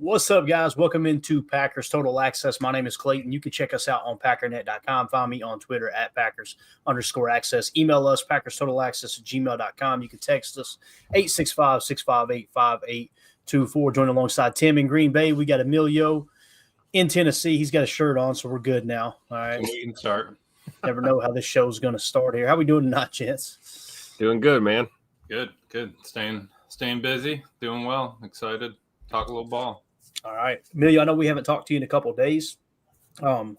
What's up, guys? Welcome into Packers Total Access. My name is Clayton. You can check us out on packernet.com. Find me on Twitter at Packers_access. Email us, PackersTotalAccess@gmail.com. You can text us 865-658-5824. Join alongside Tim in Green Bay. We got Emilio in Tennessee. He's got a shirt on, so we're good now. All right. We can start. Never know how this show's going to start here. How we doing tonight, gents? Doing good, man. Good. Staying busy. Doing well. Excited. Talk a little ball. All right. Emilio, I know we haven't talked to you in a couple of days. Didn't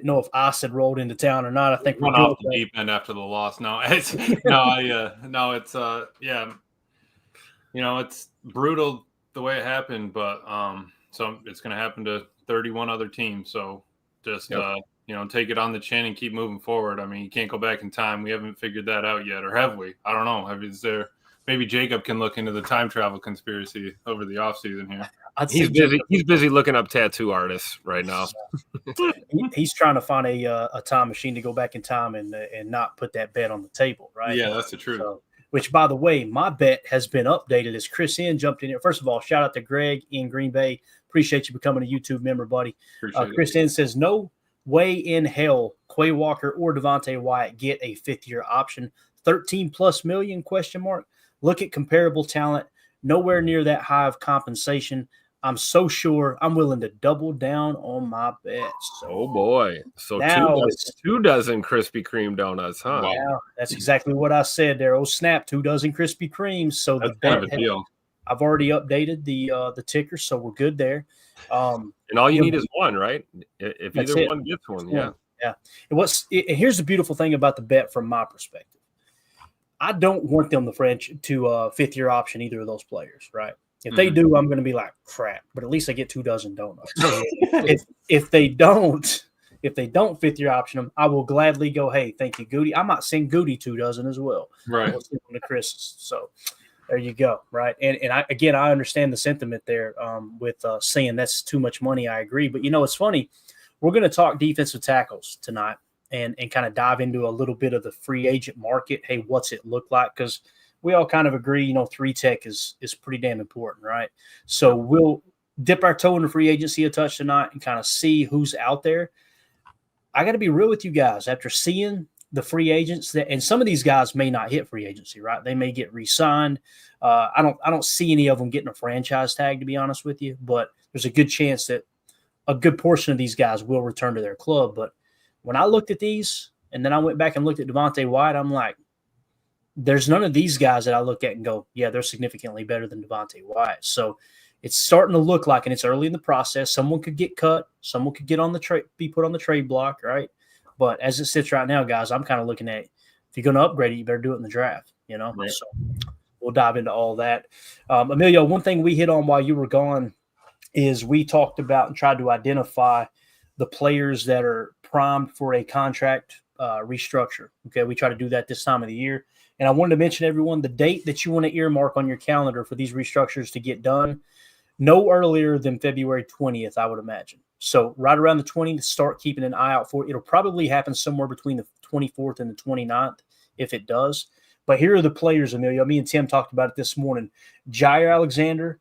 know if ice had rolled into town or not. I think we're off the deep end after the loss. No, it's it's brutal the way it happened, but so it's going to happen to 31 other teams. So just take it on the chin and keep moving forward. I mean, you can't go back in time. We haven't figured that out yet, or have we? I don't know. Is there? Maybe Jacob can look into the time travel conspiracy over the offseason here. He's busy looking up tattoo artists right now. He's trying to find a time machine to go back in time and not put that bet on the table, right? Yeah, that's the truth. So, which, by the way, my bet has been updated as Chris N jumped in here. First of all, shout out to Greg in Green Bay. Appreciate you becoming a YouTube member, buddy. Chris N says, no way in hell Quay Walker or Devante Wyatt get a fifth-year option. 13+ million ? Look at comparable talent. Nowhere near that high of compensation. I'm so sure I'm willing to double down on my bets. Oh, boy. So now, two dozen Krispy Kreme donuts, huh? Wow. Yeah, that's exactly what I said there. Oh, snap, 2 dozen Krispy Kremes. So that's kind of a deal. I've already updated the ticker, so we're good there. And all you need is one, right? If either one gets one, yeah. Yeah. And here's the beautiful thing about the bet from my perspective. I don't want them to fifth-year option either of those players, right? If they do, I'm going to be like, crap. But at least I get 2 dozen donuts. if they don't fifth-year option them, I will gladly go, hey, thank you, Goody. I might send Goody 2 dozen as well. Right. To Chris. So there you go, right? And I understand the sentiment there with saying that's too much money. I agree. But, it's funny. We're going to talk defensive tackles tonight. And kind of dive into a little bit of the free agent market. Hey, what's it look like? Because we all kind of agree, 3-tech is pretty damn important, right? So we'll dip our toe in the free agency a touch tonight and kind of see who's out there. I got to be real with you guys. After seeing the free agents, and some of these guys may not hit free agency, right? They may get re-signed. I don't see any of them getting a franchise tag, to be honest with you. But there's a good chance that a good portion of these guys will return to their club. But when I looked at these and then I went back and looked at Devante Wyatt, I'm like, there's none of these guys that I look at and go, yeah, they're significantly better than Devante Wyatt. So it's starting to look like, and it's early in the process, someone could get cut, someone could get on the trade, be put on the trade block, right? But as it sits right now, guys, I'm kind of looking at, if you're going to upgrade it, you better do it in the draft, Right. So we'll dive into all that. Emilio, one thing we hit on while you were gone is we talked about and tried to identify the players that are primed for a contract restructure. Okay, we try to do that this time of the year. And I wanted to mention, everyone, the date that you want to earmark on your calendar for these restructures to get done, no earlier than February 20th, I would imagine. So right around the 20th, start keeping an eye out for it. It'll probably happen somewhere between the 24th and the 29th if it does. But here are the players, Emilio. Me and Tim talked about it this morning. Jaire Alexander,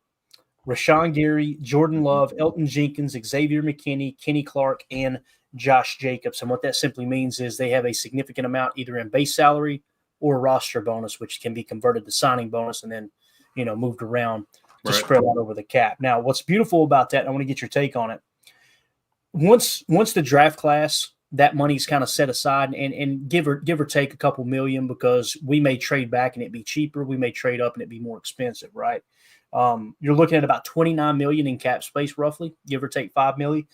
Rashawn Gary, Jordan Love, Elton Jenkins, Xavier McKinney, Kenny Clark, and Josh Jacobs. And what that simply means is they have a significant amount either in base salary or roster bonus, which can be converted to signing bonus and then, moved around to spread out over the cap. Now, what's beautiful about that, I want to get your take on it. Once the draft class, that money's kind of set aside and give or take a couple million, because we may trade back and it'd be cheaper. We may trade up and it'd be more expensive, right? You're looking at about $29 million in cap space, roughly, give or take $5 million.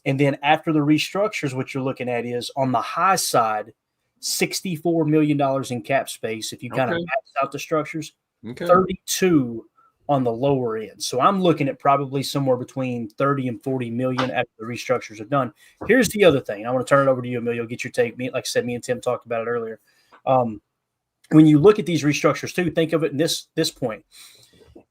And then after the restructures, what you're looking at is on the high side, $64 million in cap space. If you kind of max out the structures, 32 on the lower end. So I'm looking at probably somewhere between 30 and 40 million after the restructures are done. Here's the other thing. I want to turn it over to you, Emilio, get your take. Like I said, me and Tim talked about it earlier. When you look at these restructures too, think of it in this point.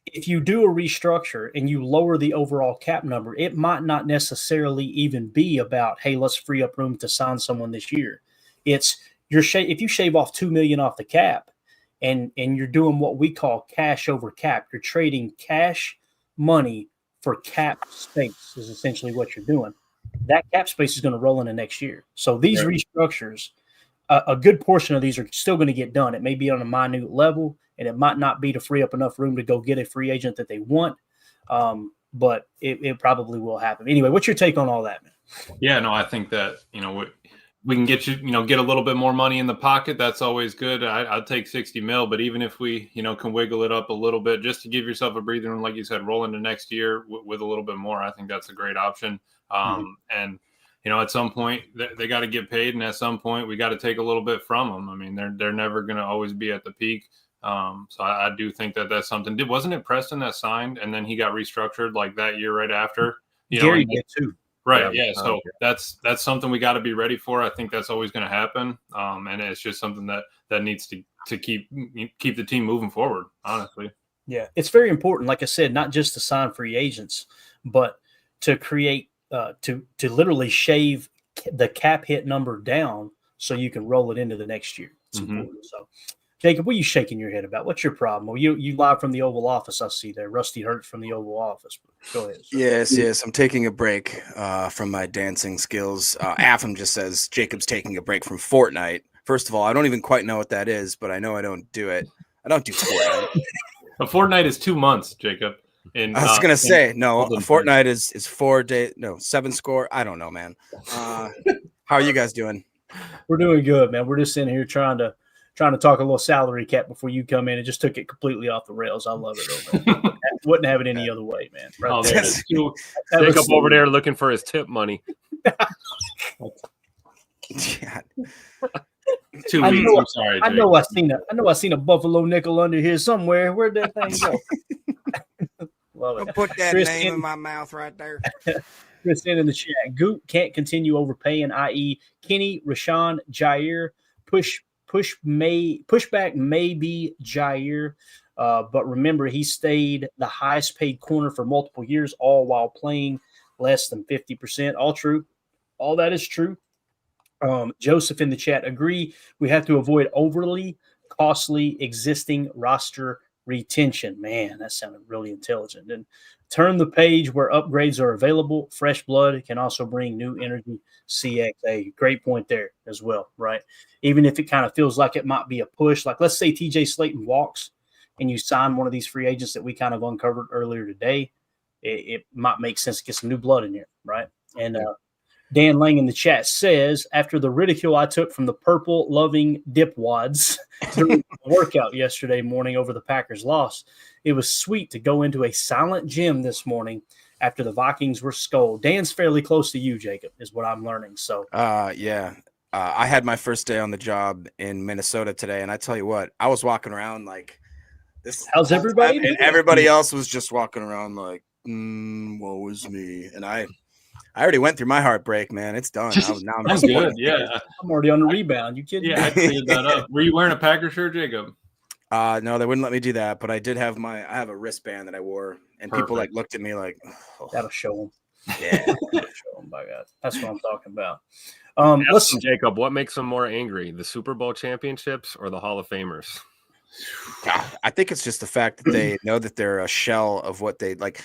If you do a restructure and you lower the overall cap number, it might not necessarily even be about, hey, let's free up room to sign someone this year. It's if you shave off $2 million off the cap and you're doing what we call cash over cap, you're trading cash money for cap space is essentially what you're doing. That cap space is going to roll into next year. So these restructures, a good portion of these are still going to get done. It may be on a minute level, and it might not be to free up enough room to go get a free agent that they want. But it probably will happen. Anyway, what's your take on all that, man? Yeah, no, I think that, we can get get a little bit more money in the pocket. That's always good. I'd take 60 mil, but even if we, can wiggle it up a little bit just to give yourself a breathing room, like you said, roll into next year with a little bit more, I think that's a great option. And, at some point they got to get paid. And at some point we got to take a little bit from them. I mean, they're never going to always be at the peak. So I do think that that's something. Wasn't it Preston that signed and then he got restructured like that year right after? Gary did too. Right. Yeah. So that's something we got to be ready for. I think that's always going to happen. And it's just something that needs to keep the team moving forward, honestly. Yeah. It's very important. Like I said, not just to sign free agents, but to create, to literally shave the cap hit number down so you can roll it into the next year. It's important. So, Jacob, what are you shaking your head about? What's your problem? Well, you live from the Oval Office, I see there. Rusty Hurts from the Oval Office. Go ahead, sir. Yes. I'm taking a break from my dancing skills. Afam just says Jacob's taking a break from Fortnite. First of all, I don't even quite know what that is, but I know I don't do it. I don't do Fortnite. A Fortnite is 2 months, Jacob. I was going to say, no, a Fortnite is 4 days. No, 7 score. I don't know, man. How are you guys doing? We're doing good, man. We're just in here trying to talk a little salary cap before you come in. It just took it completely off the rails. I love it, though, man. Wouldn't have it any other way, man. Right Jacob over there looking for his tip money. Yeah. 2 weeks. I'm sorry, Jake. I know I seen a Buffalo nickel under here somewhere. Where'd that thing go? Love it. Put that name in my mouth right there. Chris in the chat. Goop can't continue overpaying, i.e. Kenny, Rashawn, Jaire. Pushback may be Jaire, but remember he stayed the highest paid corner for multiple years, all while playing less than 50%. All true. All that is true. Joseph in the chat, agree. We have to avoid overly costly existing roster retention. Man, that sounded really intelligent. And turn the page where upgrades are available. Fresh blood can also bring new energy. CXA. Great point there as well, right? Even if it kind of feels like it might be a push, like let's say TJ Slayton walks and you sign one of these free agents that we kind of uncovered earlier today, it might make sense to get some new blood in here, right? And Dan Lang in the chat says, after the ridicule I took from the purple-loving dipwads during the workout yesterday morning over the Packers' loss, it was sweet to go into a silent gym this morning after the Vikings were scolded. Dan's fairly close to you, Jacob, is what I'm learning. So, yeah. I had my first day on the job in Minnesota today, and I tell you what, I was walking around like this. How's everybody? And everybody else was just walking around like, woe is me. And I already went through my heartbreak, man. It's done. I'm good. Yeah, I'm already on the rebound. You kidding? Yeah, I cleared that up. Were you wearing a Packer shirt, Jacob? No, they wouldn't let me do that. But I did have I have a wristband that I wore, and people like looked at me like, oh. That'll show them. Yeah, that'll show them. By God, that's what I'm talking about. Listen, Jacob, what makes them more angry, the Super Bowl championships or the Hall of Famers? I think it's just the fact that they know that they're a shell of what they like.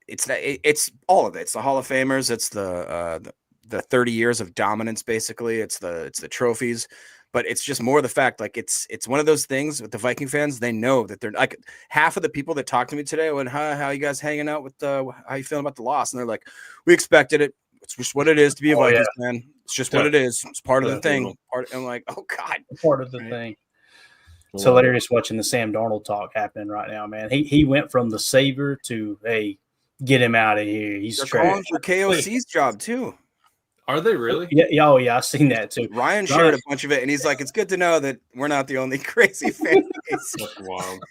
It's all of it. It's the Hall of Famers. It's the 30 years of dominance. Basically, it's the trophies. But it's just more the fact, like it's one of those things with the Viking fans. They know that they're like half of the people that talked to me today went, how you guys hanging out with how you feeling about the loss? And they're like, we expected it. It's just what it is to be a Vikings fan. It's just what it is. It's part of the thing. I'm like, oh God, part of the thing. It's hilarious watching the Sam Darnold talk happening right now, man. He went from the savior to get him out of here. He's calling for KOC's job too. Are they really? Yeah. Oh, yeah. I've seen that too. Ryan shared a bunch of it, and he's like, "It's good to know that we're not the only crazy fan base." That's wild.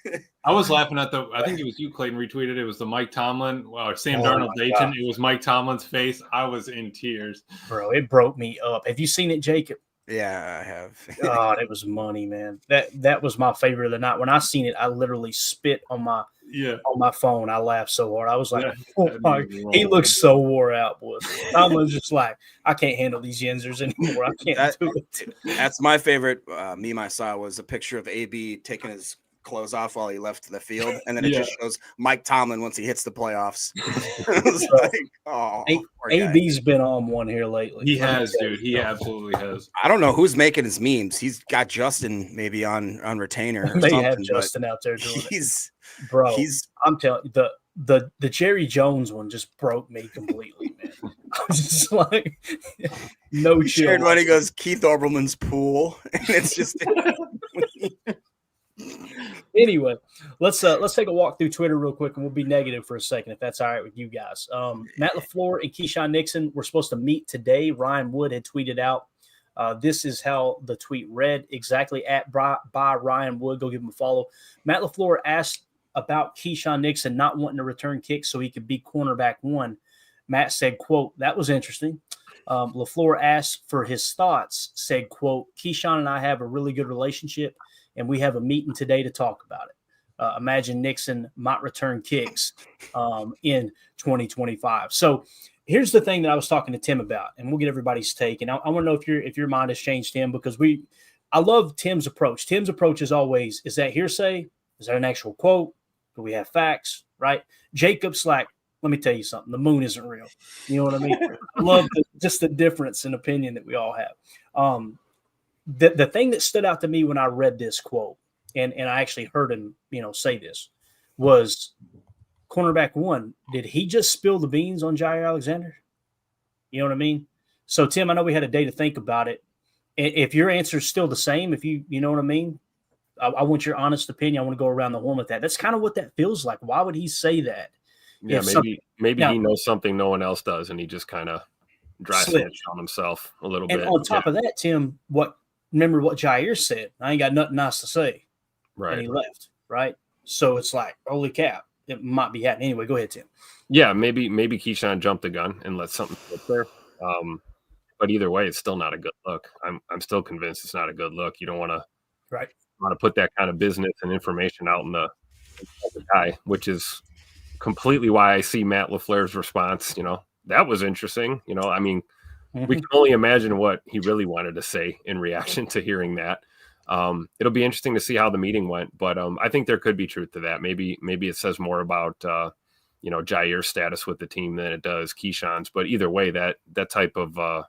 I was laughing at I think it was you, Clayton, retweeted. It was the Mike Tomlin, Sam Darnold agent. It was Mike Tomlin's face. I was in tears, bro. It broke me up. Have you seen it, Jacob? Yeah, I have. God, it was money, man. That was my favorite of the night. When I seen it, I literally spit on my phone. I laughed so hard. I was like, he looks so wore out, boys. I was just like, I can't handle these Yinzers anymore. I can't do it. That's my favorite meme I saw was a picture of AB taking his clothes off while he left the field, and then it Yeah. just shows Mike Tomlin once he hits the playoffs. It was like, oh, poor guy. AB's been on one here lately. He Let me has, tell you. dude. He absolutely has. I don't know who's making his memes. He's got Justin maybe on retainer or They something. have but Justin out there doing it. he's Bro, he's I'm telling you, the Jerry Jones one just broke me completely, man. I was just like, no he chill. shared when he goes Keith Oberman's pool, and it's just Anyway, let's take a walk through Twitter real quick, and we'll be negative for a second if that's all right with you guys. Matt LaFleur and Keyshawn Nixon were supposed to meet today. Ryan Wood had tweeted out. This is how the tweet read, exactly by Ryan Wood. Go give him a follow. Matt LaFleur asked about Keyshawn Nixon not wanting to return kicks so he could be cornerback one. Matt said, quote, "That was interesting." LaFleur asked for his thoughts, said, quote, "Keyshawn and I have a really good relationship, and we have a meeting today to talk about it. Imagine Nixon might return kicks in 2025. So here's the thing that I was talking to Tim about, and we'll get everybody's take. And I want to know if your mind has changed, Tim, because I love Tim's approach. Tim's approach is always, is that hearsay? Is that an actual quote? Do we have facts? Right? Jacob's like, let me tell you something. The moon isn't real. You know what I mean? I love just the difference in opinion that we all have. The thing that stood out to me when I read this quote, and I actually heard him, say this, was cornerback one. Did he just spill the beans on Jaire Alexander? You know what I mean? So, Tim, I know we had a day to think about it. If your answer is still the same, if you know what I mean, I want your honest opinion. I want to go around the horn with that. That's kind of what that feels like. Why would he say that? Yeah, maybe he knows something no one else does, and he just kind of dry snitched on himself a little bit. And on top of that, Tim, remember what Jaire said? I ain't got nothing nice to say. Right. And he left, right? So it's like, holy cap, it might be happening. Anyway, go ahead, Tim. Yeah, maybe Keyshawn jumped the gun and let something slip there. But either way, it's still not a good look. I'm still convinced it's not a good look. You don't want to put that kind of business and information out in the guy, which is completely why I see Matt LaFleur's response. That was interesting. I mean, we can only imagine what he really wanted to say in reaction to hearing that. It'll be interesting to see how the meeting went, but I think there could be truth to that. Maybe it says more about Jaire's status with the team than it does Keyshawn's. But either way, that type of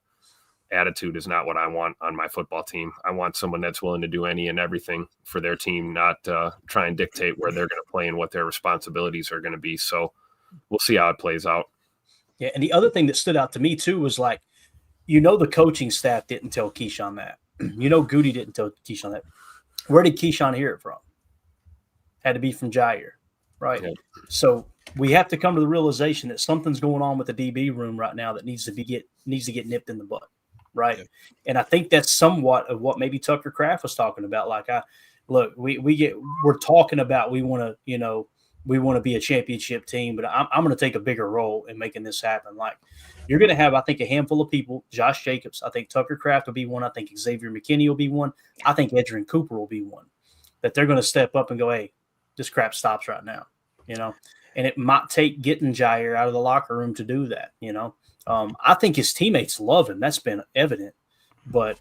attitude is not what I want on my football team. I want someone that's willing to do any and everything for their team, not try and dictate where they're going to play and what their responsibilities are going to be. So we'll see how it plays out. Yeah, and the other thing that stood out to me too was like, the coaching staff didn't tell Keyshawn that. Goody didn't tell Keyshawn that. Where did Keyshawn hear it from? Had to be from Jaire, right? Yeah. So we have to come to the realization that something's going on with the DB room right now that needs to get nipped in the butt, right? Yeah. And I think that's somewhat of what maybe Tucker Kraft was talking about. Like, we're talking about we want to be a championship team, but I'm going to take a bigger role in making this happen. Like, you're going to have, I think, a handful of people. Josh Jacobs, I think Tucker Kraft will be one. I think Xavier McKinney will be one. I think Edgerrin Cooper will be one. That they're going to step up and go, hey, this crap stops right now, And it might take getting Jaire out of the locker room to do that, I think his teammates love him. That's been evident. But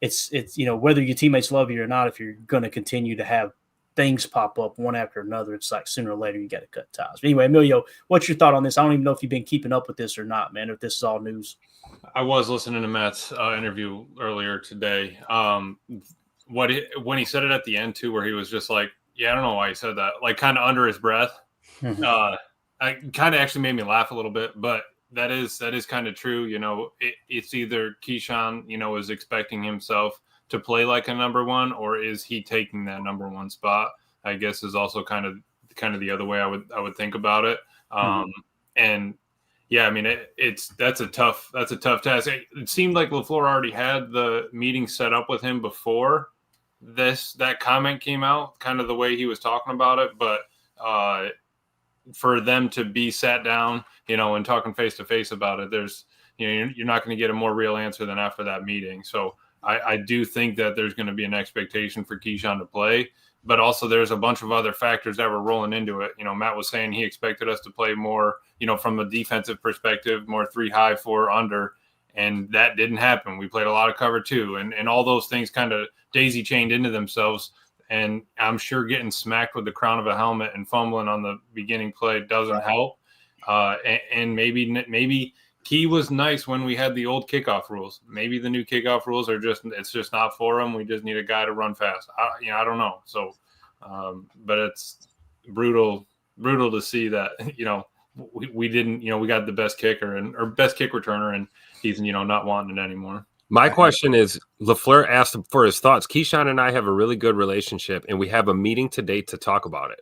it's whether your teammates love you or not, if you're going to continue to have things pop up one after another, it's like sooner or later you got to cut ties. But anyway, Emilio, what's your thought on this? I don't even know if you've been keeping up with this or not, man, or if this is all news. I was listening to Matt's interview earlier today. When he said it at the end too, where he was just like, yeah, I don't know why he said that, like kind of under his breath. I kind of actually made me laugh a little bit, but that is kind of true. It's either Keyshawn, is expecting himself to play like a number one, or is he taking that number one spot? I guess is also kind of the other way I would think about it. And yeah, I mean, that's a tough task. It seemed like LaFleur already had the meeting set up with him before that comment came out, kind of the way he was talking about it. But for them to be sat down, and talking face to face about it, there's, you're not going to get a more real answer than after that meeting. So I do think that there's going to be an expectation for Keyshawn to play, but also there's a bunch of other factors that were rolling into it. Matt was saying he expected us to play more, from a defensive perspective, more 3 high, 4 under, and that didn't happen. We played a lot of cover 2, and all those things kind of daisy chained into themselves. and I'm sure getting smacked with the crown of a helmet and fumbling on the beginning play doesn't help. And maybe Key was nice when we had the old kickoff rules. Maybe the new kickoff rules it's just not for him. We just need a guy to run fast. I don't know. So, but it's brutal to see that, we didn't, we got the best kicker or best kick returner, and he's, not wanting it anymore. My question is, LaFleur asked him for his thoughts. Keyshawn and I have a really good relationship, and we have a meeting today to talk about it.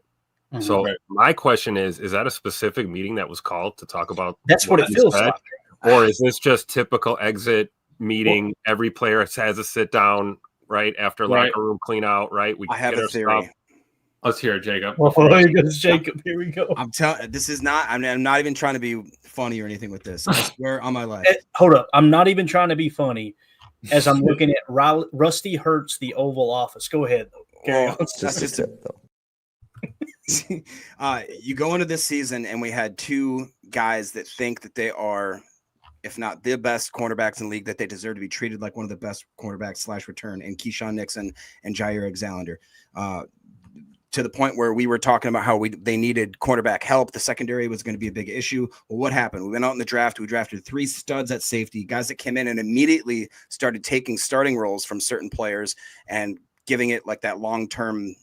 Mm-hmm. So my question is that a specific meeting that was called to talk about? That's what it feels like. Or is this just typical exit meeting? Every player has a sit down right after locker room clean out, right? I have a theory. Stuff. Let's hear it, Jacob. Well, here goes Jacob. Here we go. I'm not even trying to be funny or anything with this. I swear on my life. Hold up. I'm not even trying to be funny as I'm looking at Rusty Hurts, the Oval Office. Go ahead. That's just it, though. You go into this season, and we had two guys that think that they are, if not the best cornerbacks in the league, that they deserve to be treated like one of the best cornerbacks / return, and Keyshawn Nixon and Jaire Alexander. To the point where we were talking about how they needed cornerback help. The secondary was going to be a big issue. Well, what happened? We went out in the draft. We drafted 3 studs at safety, guys that came in and immediately started taking starting roles from certain players and giving it like that long-term,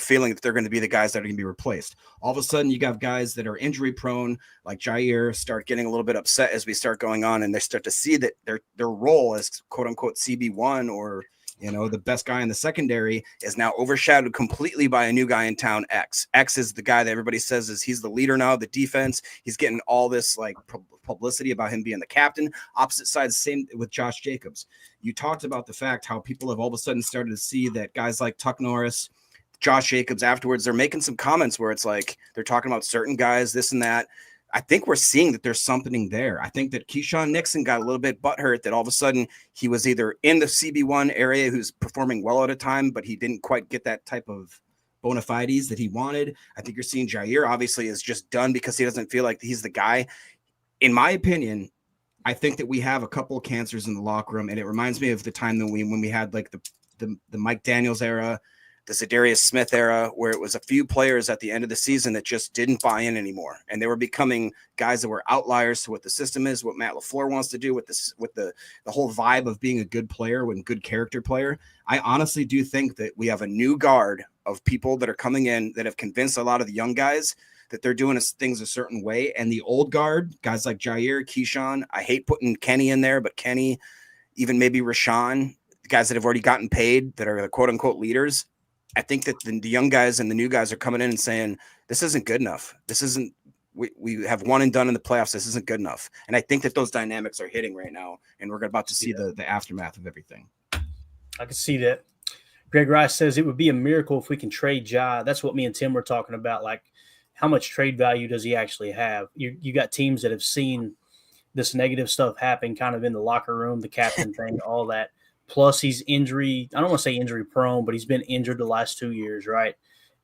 feeling that they're going to be the guys that are going to be replaced. All of a sudden, you got guys that are injury prone, like Jaire, start getting a little bit upset as we start going on, and they start to see that their role as quote unquote CB1 or the best guy in the secondary is now overshadowed completely by a new guy in town, X. X is the guy that everybody says he's the leader now of the defense. He's getting all this like publicity about him being the captain. Opposite side, same with Josh Jacobs. You talked about the fact how people have all of a sudden started to see that guys like Tuck Norris, Josh Jacobs afterwards, they're making some comments where it's like they're talking about certain guys, this and that. I think we're seeing that there's something there. I think that Keyshawn Nixon got a little bit butthurt that all of a sudden he was either in the CB1 area who's performing well at a time, but he didn't quite get that type of bona fides that he wanted. I think you're seeing Jaire obviously is just done because he doesn't feel like he's the guy. In my opinion, I think that we have a couple of cancers in the locker room, and it reminds me of the time that when we had like the Mike Daniels era, the Zadarius Smith era, where it was a few players at the end of the season that just didn't buy in anymore. And they were becoming guys that were outliers to what the system is, what Matt LaFleur wants to do with the whole vibe of being a good player and good character player. I honestly do think that we have a new guard of people that are coming in that have convinced a lot of the young guys that they're doing things a certain way. And the old guard, guys like Jaire, Keyshawn, I hate putting Kenny in there, but Kenny, even maybe Rashawn, the guys that have already gotten paid that are the quote unquote leaders. I think that the young guys and the new guys are coming in and saying, this isn't good enough. This isn't, we have one and done in the playoffs. This isn't good enough. And I think that those dynamics are hitting right now. And we're about to see the aftermath of everything. I can see that. Greg Rice says it would be a miracle if we can trade Ja. That's what me and Tim were talking about. Like, how much trade value does he actually have? You got teams that have seen this negative stuff happen kind of in the locker room, the captain thing, all that. Plus, he's I don't want to say injury prone, but he's been injured the last 2 years, right?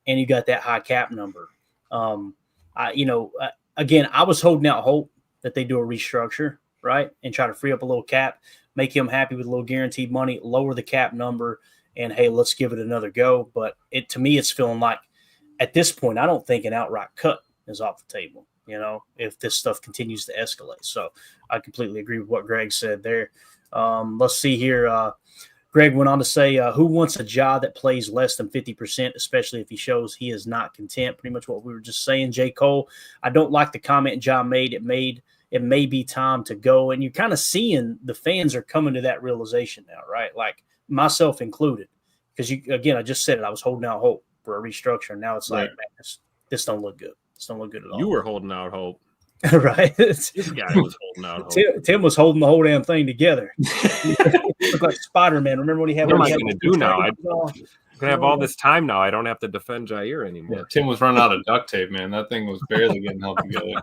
And you got that high cap number. Again, I was holding out hope that they do a restructure, right? And try to free up a little cap, make him happy with a little guaranteed money, lower the cap number, and hey, let's give it another go. But to me, it's feeling like at this point, I don't think an outright cut is off the table, if this stuff continues to escalate. So I completely agree with what Greg said there. Let's see here. Greg went on to say, who wants a job that plays less than 50%, especially if he shows he is not content? Pretty much what we were just saying. J. Cole, I don't like the comment John made. It may be time to go. And you're kind of seeing the fans are coming to that realization now, right? Like myself included, because I just said it. I was holding out hope for a restructure. Now it's like, man, this don't look good. This don't look good at all. You were holding out hope. Right. This guy was holding out hope. Tim was holding the whole damn thing together. He looked like Spider-Man. Remember when he had? What am I going to do now? I'm going to have all this time now. I don't have to defend Jaire anymore. Yeah, Tim was running out of duct tape, man. That thing was barely getting held together.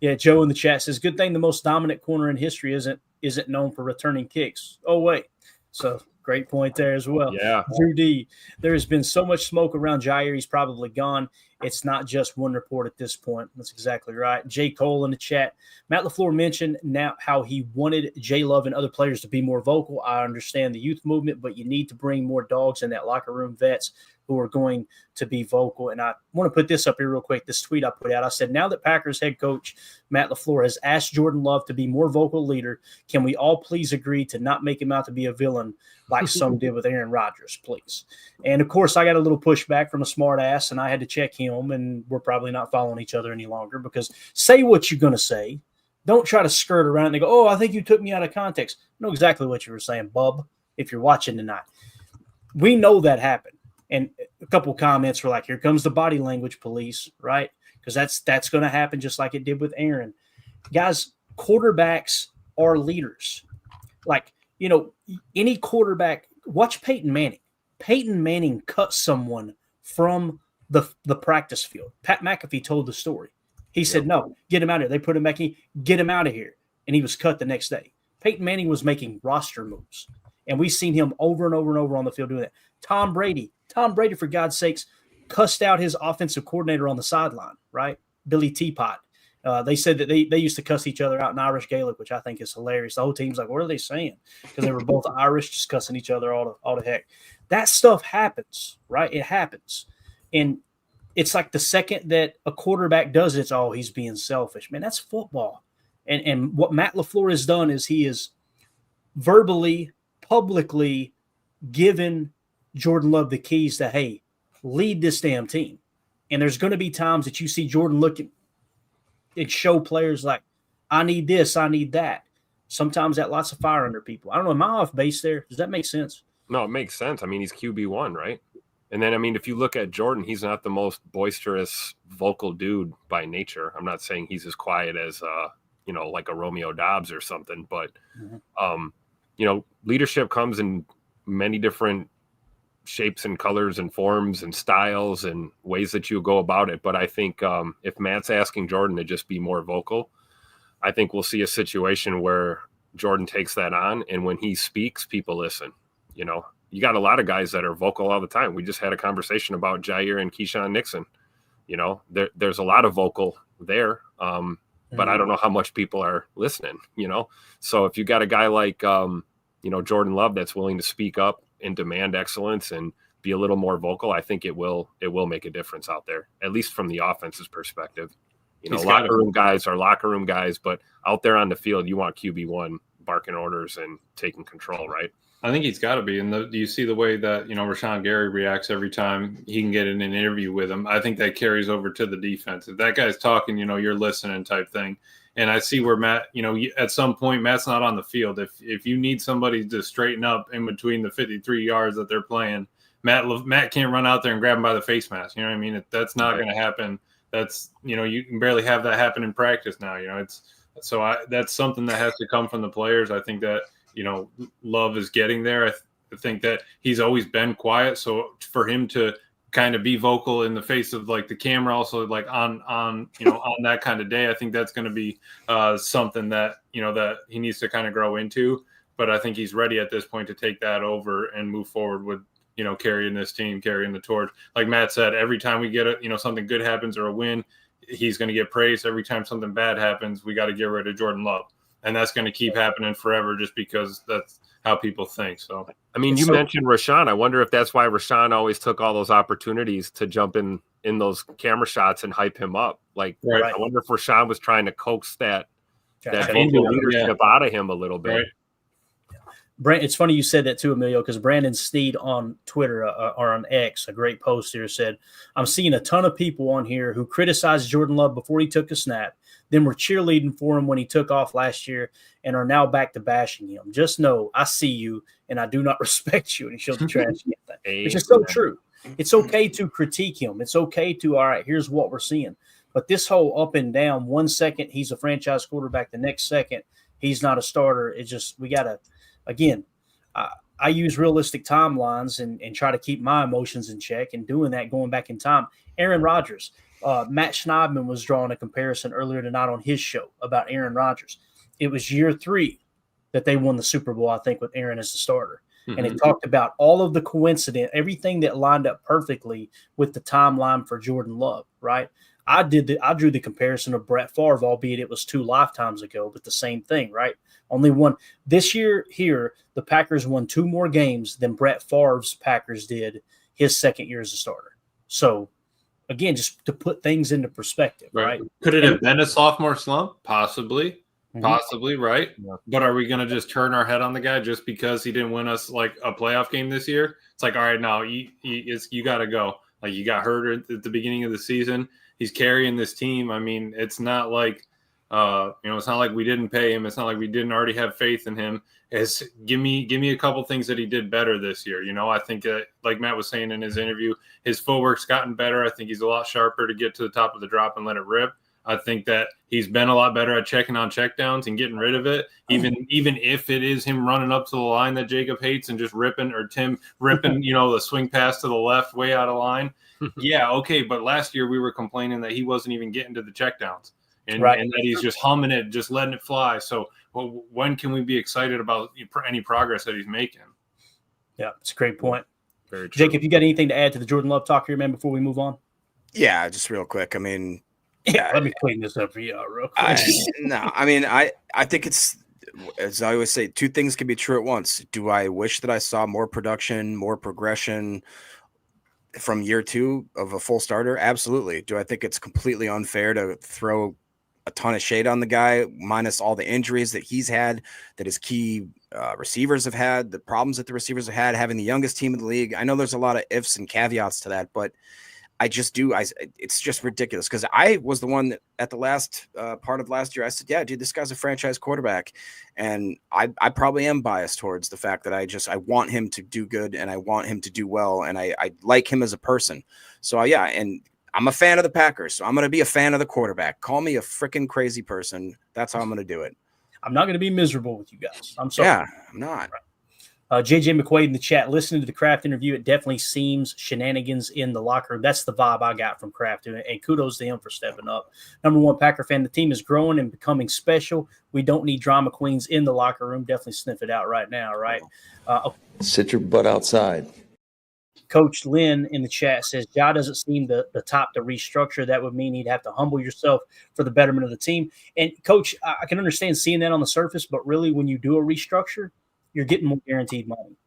Yeah, Joe in the chat says, "Good thing the most dominant corner in history isn't known for returning kicks." Oh wait, so great point there as well. Yeah, Drew D. There has been so much smoke around Jaire. He's probably gone. It's not just one report at this point. That's exactly right. J. Cole in the chat. Matt LaFleur mentioned now how he wanted J. Love and other players to be more vocal. I understand the youth movement, but you need to bring more dogs in that locker room, vets who are going to be vocal. And I want to put this up here real quick, this tweet I put out. I said, now that Packers head coach Matt LaFleur has asked Jordan Love to be more vocal leader, can we all please agree to not make him out to be a villain like some did with Aaron Rodgers, please? And, of course, I got a little pushback from a smart ass, and I had to check him, and we're probably not following each other any longer because say what you're going to say. Don't try to skirt around and go, oh, I think you took me out of context. I know exactly what you were saying, bub, if you're watching tonight. We know that happened. And a couple comments were like, here comes the body language police, right? Because that's going to happen just like it did with Aaron. Guys, quarterbacks are leaders. Like, any quarterback, watch Peyton Manning. Peyton Manning cut someone from the practice field. Pat McAfee told the story. He said, no, get him out of here. They put him back in, get him out of here. And he was cut the next day. Peyton Manning was making roster moves. And we've seen him over and over and over on the field doing that. Tom Brady, for God's sakes, cussed out his offensive coordinator on the sideline, right? Billy Teapot. They said that they used to cuss each other out in Irish Gaelic, which I think is hilarious. The whole team's like, what are they saying? Because they were both Irish, just cussing each other all the heck. That stuff happens, right? It happens. And it's like the second that a quarterback does it, he's being selfish. Man, that's football. And what Matt LaFleur has done is he is verbally, publicly given Jordan Love the keys to, hey, lead this damn team. And there's going to be times that you see Jordan looking and show players like, I need this, I need that. Sometimes that lights a fire under people. I don't know, am I off base there? Does that make sense? No, it makes sense. I mean, he's QB1, right? And then, I mean, if you look at Jordan, he's not the most boisterous, vocal dude by nature. I'm not saying he's as quiet as, like a Romeo Dobbs or something. But, leadership comes in many different shapes and colors and forms and styles and ways that you go about it. But I think if Matt's asking Jordan to just be more vocal, I think we'll see a situation where Jordan takes that on. And when he speaks, people listen. You got a lot of guys that are vocal all the time. We just had a conversation about Jaire and Keyshawn Nixon. There's a lot of vocal there, but I don't know how much people are listening, So if you got a guy like, Jordan Love that's willing to speak up and demand excellence and be a little more vocal, I think it will make a difference out there, at least from the offense's perspective. Locker room guys are locker room guys, but out there on the field, you want QB1 barking orders and taking control, right? I think he's got to be. And do you see the way that, Rashawn Gary reacts every time he can get in an interview with him? I think that carries over to the defense. If that guy's talking, you're listening type thing. And I see where Matt, at some point, Matt's not on the field. If you need somebody to straighten up in between the 53 yards that they're playing, Matt can't run out there and grab him by the face mask. You know what I mean? That's not going to happen. That's, you can barely have that happen in practice now. That's something that has to come from the players. I think that, Love is getting there. I think that he's always been quiet. So for him to kind of be vocal in the face of like the camera, also like on on that kind of day, I think that's going to be something that, that he needs to kind of grow into. But I think he's ready at this point to take that over and move forward with, carrying this team, carrying the torch. Like Matt said, every time we get something good happens or a win, he's going to get praised. Every time something bad happens, we got to get rid of Jordan Love. And that's going to keep happening forever just because that's how people think. So, I mean, you mentioned Rashawn. I wonder if that's why Rashawn always took all those opportunities to jump in those camera shots and hype him up. Like, right. I wonder if Rashawn was trying to coax that vocal leadership out of him a little bit. Right. Brent, it's funny you said that too, Emilio, because Brandon Steed on Twitter or on X, a great post here, said, I'm seeing a ton of people on here who criticized Jordan Love before he took a snap, then were cheerleading for him when he took off last year and are now back to bashing him. Just know I see you and I do not respect you. And he showed the trash thing, which is so true. It's okay to critique him. It's okay to, all right, here's what we're seeing. But this whole up and down, 1 second he's a franchise quarterback, the next second he's not a starter. It's just, we got to, again, I use realistic timelines and try to keep my emotions in check, and doing that going back in time. Aaron Rodgers, Matt Schneidman was drawing a comparison earlier tonight on his show about Aaron Rodgers. It was year 3 that they won the Super Bowl, I think, with Aaron as the starter. And it talked about all of the coincidence, everything that lined up perfectly with the timeline for Jordan Love, right? I drew the comparison of Brett Favre, albeit it was 2 lifetimes ago, but the same thing, right? Only one. This year here, the Packers won 2 more games than Brett Favre's Packers did his second year as a starter. So, again, just to put things into perspective, right? Could it have been a sophomore slump? Possibly. Possibly, right? Yeah. But are we going to just turn our head on the guy just because he didn't win us like a playoff game this year? It's like, all right, now you got to go. Like, you got hurt at the beginning of the season. He's carrying this team. I mean, it's not like, it's not like we didn't pay him. It's not like we didn't already have faith in him. Give me a couple things that he did better this year. I think that, like Matt was saying in his interview, his footwork's gotten better. I think he's a lot sharper to get to the top of the drop and let it rip. I think that he's been a lot better at checking on checkdowns and getting rid of it, even if it is him running up to the line that Jacob hates and just ripping, or Tim ripping, the swing pass to the left way out of line. Yeah, okay, but last year we were complaining that he wasn't even getting to the checkdowns, and that he's just humming it, just letting it fly. So when can we be excited about any progress that he's making? Yeah, it's a great point. Very true. Jake, if you got anything to add to the Jordan Love talk here, man, before we move on? Yeah, just real quick. I mean, let me clean this up for you real quick. I think it's, as I always say, 2 things can be true at once. Do I wish that I saw more production, more progression from year 2 of a full starter? Absolutely. Do I think it's completely unfair to throw a ton of shade on the guy, minus all the injuries that he's had, that his key receivers have had, the problems that the receivers have had, having the youngest team in the league? I know there's a lot of ifs and caveats to that, but it's just ridiculous, because I was the one that at the last part of last year, I said, yeah, dude, this guy's a franchise quarterback. And I probably am biased towards the fact that I want him to do good, and I want him to do well, and I like him as a person. So and I'm a fan of the Packers, so I'm going to be a fan of the quarterback. Call me a freaking crazy person. That's how I'm going to do it. I'm not going to be miserable with you guys. I'm sorry. Yeah, I'm not. JJ McQuaid in the chat, listening to the Kraft interview, it definitely seems shenanigans in the locker room. That's the vibe I got from Kraft, and kudos to him for stepping up. Number 1 Packer fan, the team is growing and becoming special. We don't need drama queens in the locker room. Definitely sniff it out right now, right? Sit your butt outside. Coach Lynn in the chat says, Ja doesn't seem the top to restructure. That would mean he'd have to humble yourself for the betterment of the team. And, Coach, I can understand seeing that on the surface, but really when you do a restructure, you're getting more guaranteed money.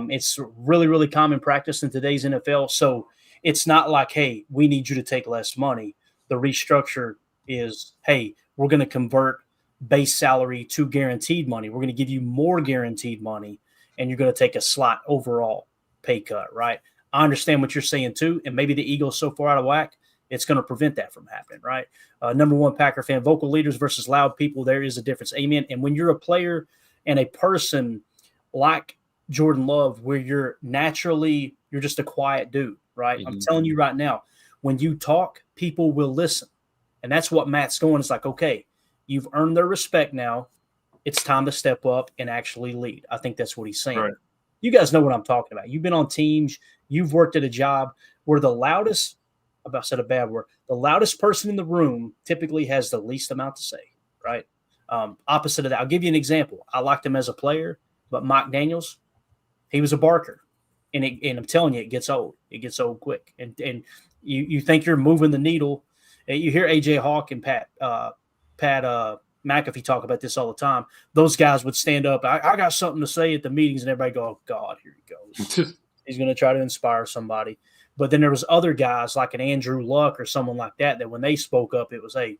It's really, really common practice in today's NFL. So it's not like, hey, we need you to take less money. The restructure is, hey, we're going to convert base salary to guaranteed money. We're going to give you more guaranteed money, and you're going to take a slight overall pay cut, right? I understand what you're saying too, and maybe the ego's so far out of whack, it's going to prevent that from happening, right? Number 1 Packer fan, vocal leaders versus loud people, there is a difference. Amen. And when you're a player and a person like Jordan Love, where you're just a quiet dude, right? I'm telling you right now, when you talk, people will listen. And that's what Matt's going. It's like, okay, you've earned their respect now. It's time to step up and actually lead. I think that's what he's saying. Right. You guys know what I'm talking about. You've been on teams. You've worked at a job where the loudest – I said a bad word – the loudest person in the room typically has the least amount to say, right? Opposite of that, I'll give you an example. I liked him as a player, but Mike Daniels, he was a barker. And I'm telling you, it gets old. It gets old quick. And you think you're moving the needle. You hear A.J. Hawk and Pat McAfee talk about this all the time. Those guys would stand up. I got something to say at the meetings, and everybody go, oh, God, here he goes. He's going to try to inspire somebody. But then there was other guys like an Andrew Luck or someone like that when they spoke up, it was, hey,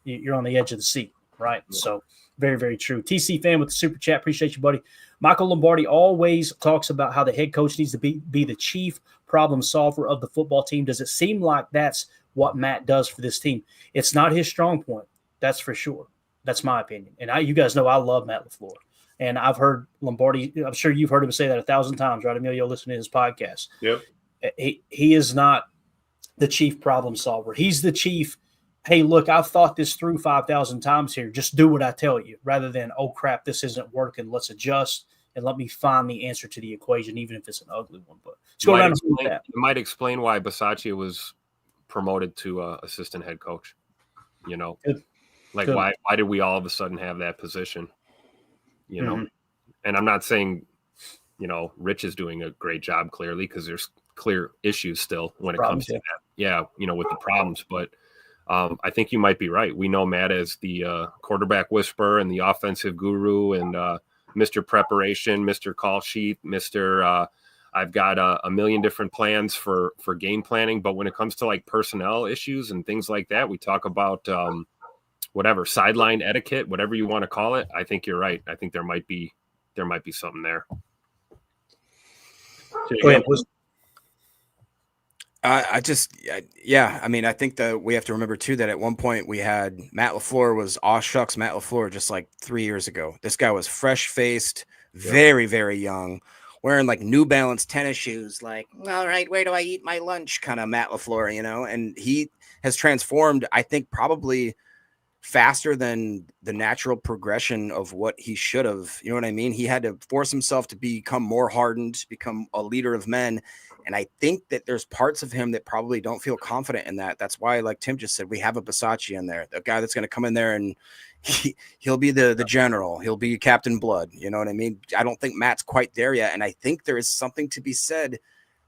you're on the edge of the seat, right? Yeah. So very, very true. TC fan with the super chat. Appreciate you, buddy. Michael Lombardi always talks about how the head coach needs to be the chief problem solver of the football team. Does it seem like that's what Matt does for this team? It's not his strong point. That's for sure. That's my opinion. And you guys know I love Matt LaFleur. And I've heard Lombardi, I'm sure you've heard him say that 1,000 times, right, Emilio, listening to his podcast. Yep. He is not the chief problem solver. He's the chief, hey, look, I've thought this through 5,000 times here. Just do what I tell you, rather than, oh, crap, this isn't working. Let's adjust and let me find the answer to the equation, even if it's an ugly one. But let's go around and that. It might explain why Bisaccia was promoted to assistant head coach. You know, like why did we all of a sudden have that position? You know, and I'm not saying Rich is doing a great job clearly because there's clear issues still when it comes to that. Yeah, with the problems. But I think you might be right. We know Matt as the quarterback whisperer and the offensive guru and Mr. Preparation, Mr. Call Sheet, Mr. I've got a million different plans for game planning. But when it comes to like personnel issues and things like that, we talk about whatever sideline etiquette, whatever you want to call it. I think you're right. I think there might be something there. Go ahead. I think that we have to remember too that at one point we had Matt LaFleur was shucks Matt LaFleur just like 3 years ago. This guy was fresh faced, very, very young, wearing like New Balance tennis shoes, like, all right, where do I eat my lunch? Kind of Matt LaFleur, and he has transformed, I think, probably faster than the natural progression of what he should have. You know what I mean? He had to force himself to become more hardened, become a leader of men. And I think that there's parts of him that probably don't feel confident in that. That's why, like Tim just said, we have a Bisaccia in there, a guy that's going to come in there and he'll be the general. He'll be Captain Blood. You know what I mean? I don't think Matt's quite there yet. And I think there is something to be said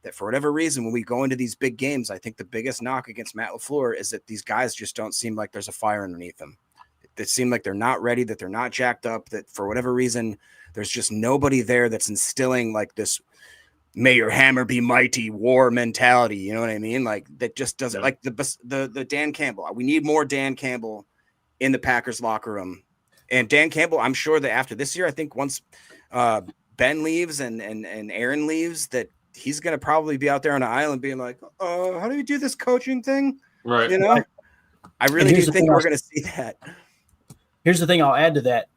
that for whatever reason, when we go into these big games, I think the biggest knock against Matt LaFleur is that these guys just don't seem like there's a fire underneath them. They seem like they're not ready, that they're not jacked up, that for whatever reason, there's just nobody there that's instilling like this may your hammer be mighty war mentality. You know what I mean? Like that just doesn't like the Dan Campbell. We need more Dan Campbell in the Packers locker room. And Dan Campbell, I'm sure that after this year, I think once Ben leaves and Aaron leaves, that he's going to probably be out there on an island being like, how do you do this coaching thing? Right. I really do think we're going to see that. Here's the thing I'll add to that.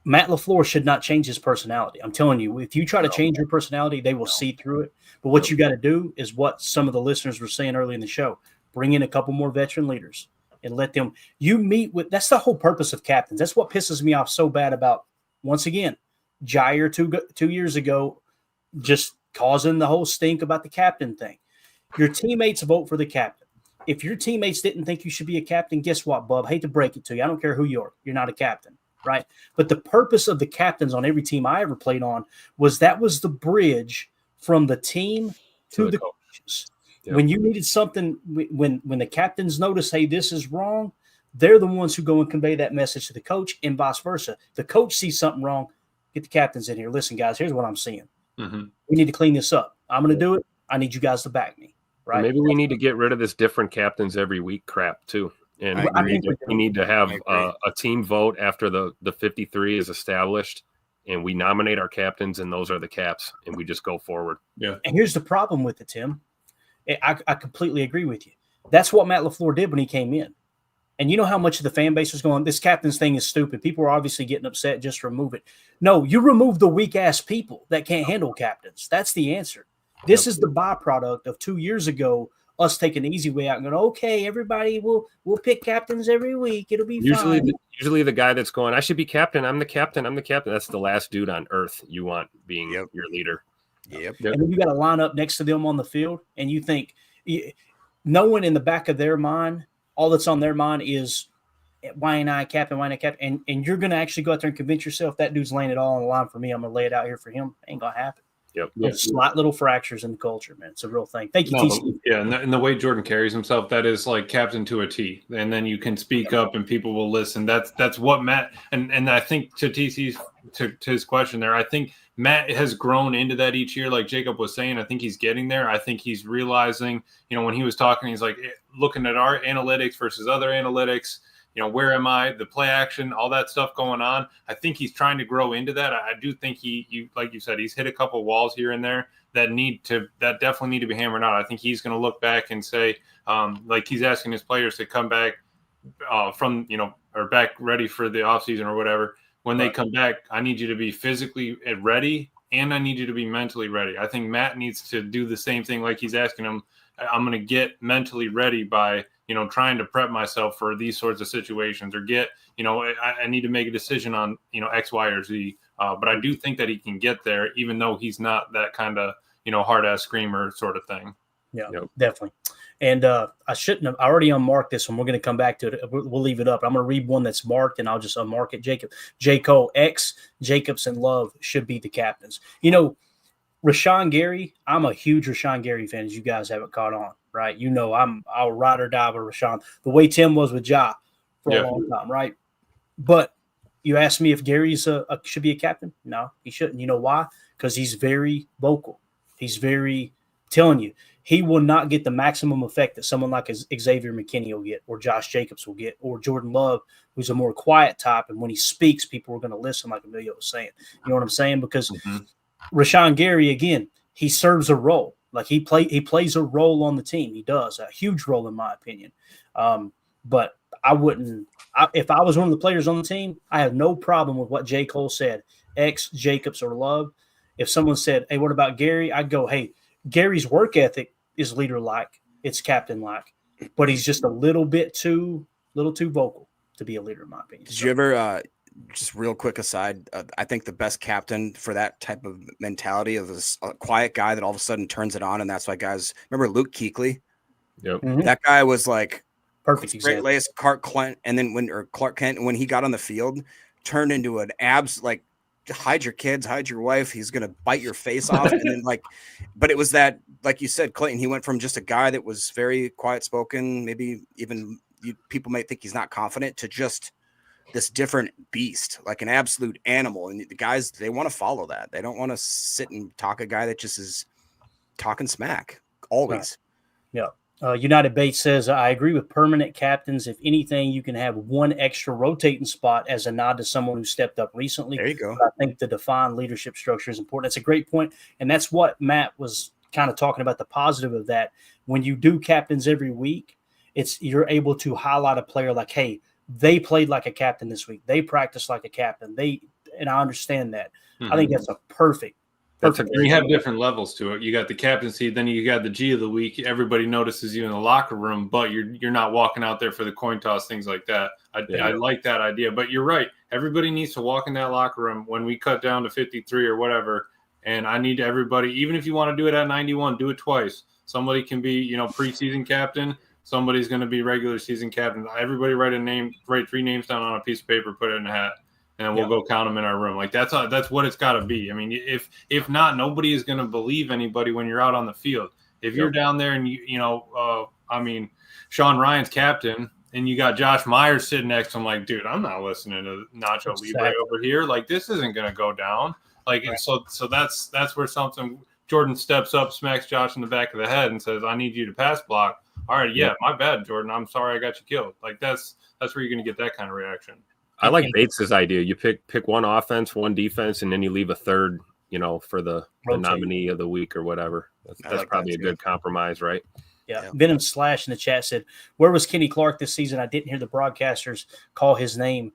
Matt LaFleur should not change his personality. I'm telling you, if you try to change your personality, they will see through it. But what you got to do is what some of the listeners were saying early in the show. Bring in a couple more veteran leaders and let them – you meet with – that's the whole purpose of captains. That's what pisses me off so bad about, once again, Jaire 2 years ago just causing the whole stink about the captain thing. Your teammates vote for the captain. If your teammates didn't think you should be a captain, guess what, bub? Hate to break it to you. I don't care who you are. You're not a captain, right? But the purpose of the captains on every team I ever played on was the bridge from the team to the coaches. Yep. When you needed something, when the captains notice, hey, this is wrong, they're the ones who go and convey that message to the coach and vice versa. The coach sees something wrong, get the captains in here. Listen, guys, here's what I'm seeing. Mm-hmm. We need to clean this up. I'm going to do it. I need you guys to back me. Right. Maybe we need to get rid of this different captains every week crap too. And we need to have a team vote after the 53 is established, and we nominate our captains, and those are the caps, and we just go forward. Yeah. And here's the problem with it, Tim. I completely agree with you. That's what Matt LaFleur did when he came in. And you know how much of the fan base was going, this captain's thing is stupid. People are obviously getting upset. Just remove it. No, you remove the weak-ass people that can't handle captains. That's the answer. This is the byproduct of 2 years ago, us taking the easy way out and going, okay, everybody, we'll pick captains every week. It'll be fine. Usually the guy that's going, I should be captain. I'm the captain. That's the last dude on earth you want being your leader. Yep. And then you got to line up next to them on the field, and you think no one in the back of their mind, all that's on their mind is, why ain't I captain? Why ain't I captain? And you're going to actually go out there and convince yourself that dude's laying it all on the line for me. I'm going to lay it out here for him. Ain't going to happen. Yep. Slight little fractures in the culture, man. It's a real thing. Thank you, TC. Yeah, and the way Jordan carries himself, that is like captain to a T. And then you can speak up and people will listen. That's what Matt and I think to TC's to his question there, I think Matt has grown into that each year. Like Jacob was saying, I think he's getting there. I think he's realizing, when he was talking, he's like looking at our analytics versus other analytics. Where am I? The play action, all that stuff going on. I think he's trying to grow into that. I do think he like you said, he's hit a couple walls here and there that definitely need to be hammered out. I think he's going to look back and say, like he's asking his players to come back from, or back ready for the offseason or whatever. When they come back, I need you to be physically ready and I need you to be mentally ready. I think Matt needs to do the same thing. Like he's asking him, I'm going to get mentally ready by, trying to prep myself for these sorts of situations or get, I need to make a decision on, X, Y, or Z. But I do think that he can get there, even though he's not that kind of, hard ass screamer sort of thing. Yeah, definitely. And I already unmarked this one. We're going to come back to it. We'll leave it up. I'm going to read one that's marked and I'll just unmark it. J. Cole, X, Jacobs, and Love should be the captains. Rashawn Gary, I'm a huge Rashawn Gary fan, as you guys haven't caught on, right? You know, I'll ride or die with Rashawn, the way Tim was with Ja for a long time, right? But you asked me if Gary's should be a captain. No, he shouldn't. You know why? Because he's very vocal. He's very telling you he will not get the maximum effect that someone like Xavier McKinney will get, or Josh Jacobs will get, or Jordan Love, who's a more quiet type. And when he speaks, people are going to listen, like Emilio was saying. You know what I'm saying? Because Rashawn Gary, again, he serves a role. Like he plays a role on the team. He does a huge role, in my opinion. But I wouldn't. If I was one of the players on the team, I have no problem with what J. Cole said. X, Jacobs, or Love. If someone said, "Hey, what about Gary?" I'd go, "Hey, Gary's work ethic is leader-like. It's captain-like, but he's just a little too vocal to be a leader, in my opinion." Did you ever? Just real quick aside, I think the best captain for that type of mentality of a quiet guy that all of a sudden turns it on, and that's why guys remember Luke Kuechly. Yep. That guy was like perfect straight example. laced Clark Kent, when he got on the field, turned into an abs like hide your kids, hide your wife. He's gonna bite your face off, and then but it was that, like you said, Clayton. He went from just a guy that was very quiet spoken, maybe even people might think he's not confident, to just this different beast, like an absolute animal. And the guys, they want to follow that. They don't want to sit and talk a guy that just is talking smack always. Right. Yeah. United Bates says, I agree with permanent captains. If anything, you can have one extra rotating spot as a nod to someone who stepped up recently. There you go. But I think the defined leadership structure is important. That's a great point. And that's what Matt was kind of talking about, the positive of that. When you do captains every week, you're able to highlight a player like, hey, they played like a captain this week. They practiced like a captain. And I understand that. I think that's a perfect. You have different levels to it. You got the captaincy, then you got the G of the week. Everybody notices you in the locker room, but you're not walking out there for the coin toss, things like that. I like that idea. But you're right. Everybody needs to walk in that locker room when we cut down to 53 or whatever. And I need everybody, even if you want to do it at 91, do it twice. Somebody can be, preseason captain. Somebody's going to be regular season captain. Everybody write 3 names down on a piece of paper, put it in a hat, and we'll go count them in our room. Like that's what it's got to be. I mean, if not, nobody is going to believe anybody when you're out on the field. If you're down there and Sean Ryan's captain and you got Josh Myers sitting next to him, like, dude, I'm not listening to Nacho Libre over here. Like, this isn't going to go down. Like, so that's where something. Jordan steps up, smacks Josh in the back of the head, and says, "I need you to pass block." All right, my bad, Jordan. I'm sorry I got you killed. Like that's where you're going to get that kind of reaction. I like Bates's idea. You pick one offense, one defense, and then you leave a third, for the nominee of the week or whatever. That's probably a good compromise, right? Yeah. Venom Slash in the chat said, "Where was Kenny Clark this season? I didn't hear the broadcasters call his name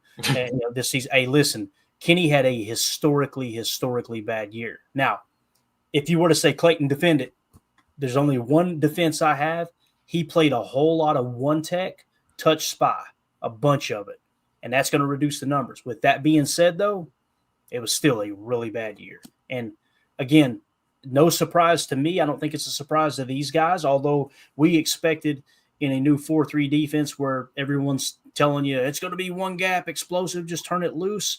this season." Hey, listen, Kenny had a historically bad year. Now, if you were to say, Clayton, defend it, there's only one defense I have. He played a whole lot of one tech, touch spy, a bunch of it, and that's going to reduce the numbers. With that being said, though, it was still a really bad year. And again, no surprise to me. I don't think it's a surprise to these guys, although we expected in a new 4-3 defense where everyone's telling you it's going to be one gap, explosive, just turn it loose.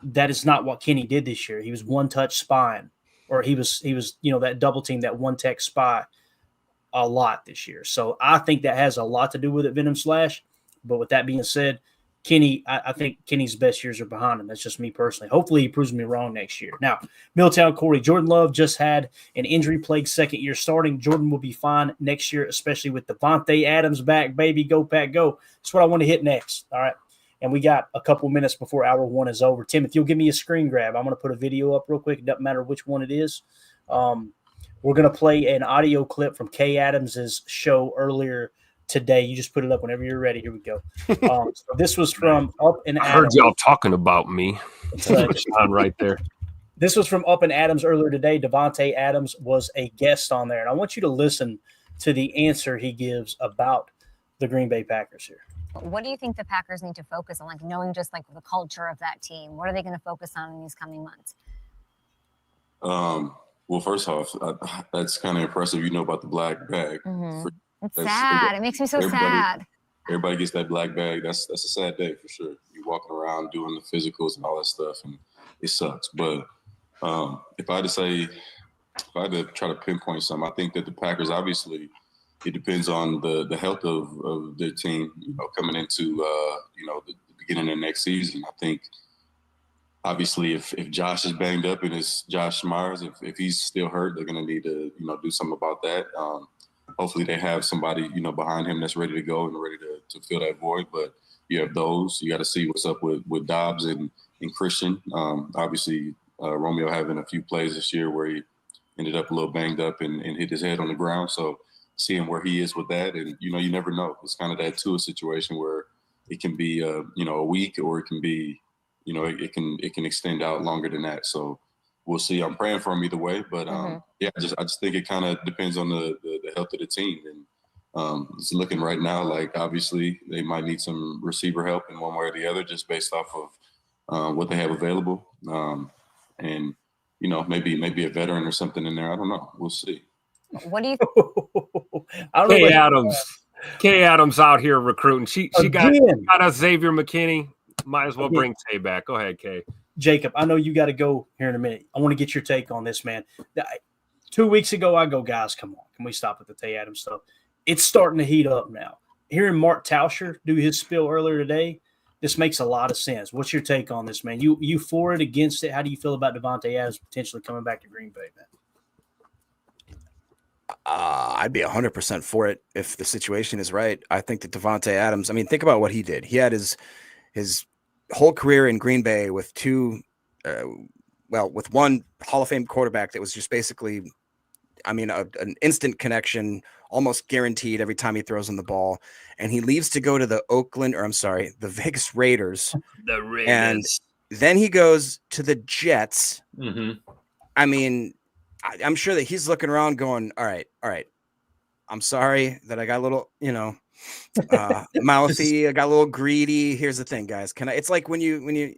That is not what Kenny did this year. He was one touch spying, or he was that double team, that one tech spy a lot this year. So I think that has a lot to do with it, Venom Slash. But with that being said, Kenny, I think Kenny's best years are behind him. That's just me personally. Hopefully he proves me wrong next year. Now, Milltown Corey, Jordan Love just had an injury-plagued second year starting. Jordan will be fine next year, especially with Devante Adams back, baby. Go, Pack, go. That's what I want to hit next. All right. And we got a couple minutes before hour 1 is over. Tim, if you'll give me a screen grab, I'm going to put a video up real quick. It doesn't matter which one it is. We're going to play an audio clip from Kay Adams's show earlier today. You just put it up whenever you're ready. Here we go. So this was from Up and Adams. I heard y'all talking about me. That's right there. This was from Up and Adams earlier today. Devante Adams was a guest on there. And I want you to listen to the answer he gives about the Green Bay Packers here. What do you think the Packers need to focus on, like knowing just like the culture of that team? What are they going to focus on in these coming months? Well, first off, that's kind of impressive. You know about the black bag. Mm-hmm. It's sad. It makes me so sad. Everybody gets that black bag. That's a sad day for sure. You're walking around doing the physicals and all that stuff, and it sucks. But if I had to say if I had to try to pinpoint something, I think that the Packers, obviously, it depends on the health of their team, coming into, the beginning of next season. I think, obviously, if Josh is banged up and it's Josh Myers, if he's still hurt, they're going to need to, do something about that. Hopefully they have somebody, behind him that's ready to go and ready to fill that void. But you have those. You got to see what's up with Dobbs and Christian. Obviously, Romeo having a few plays this year where he ended up a little banged up and hit his head on the ground. So seeing where he is with that, and, you never know. It's kind of that Tua situation where it can be, a week, or it can be, it can extend out longer than that. So we'll see. I'm praying for him either way, but I just think it kind of depends on the health of the team. And it's looking right now like, obviously, they might need some receiver help in one way or the other, just based off of what they have available. And maybe a veteran or something in there. I don't know. We'll see. What do you? Kay Adams out here recruiting. She got us Xavier McKinney. Might as well bring Tay back. Go ahead, Kay. Jacob, I know you got to go here in a minute. I want to get your take on this, man. 2 weeks ago, I go, guys, come on. Can we stop with the Tay Adams stuff? It's starting to heat up now. Hearing Mark Tauscher do his spiel earlier today, this makes a lot of sense. What's your take on this, man? You for it, against it? How do you feel about Devante Adams potentially coming back to Green Bay, man? I'd be 100% for it if the situation is right. I think that Devante Adams, I mean, think about what he did. He had his whole career in Green Bay with with one Hall of Fame quarterback that was just basically, an instant connection, almost guaranteed every time he throws on the ball. And he leaves to go to the Vegas Raiders. The Raiders. And then he goes to the Jets. Mm-hmm. I mean, I'm sure that he's looking around going, all right. I'm sorry that I got a little, mouthy. I got a little greedy. Here's the thing, guys. It's like when you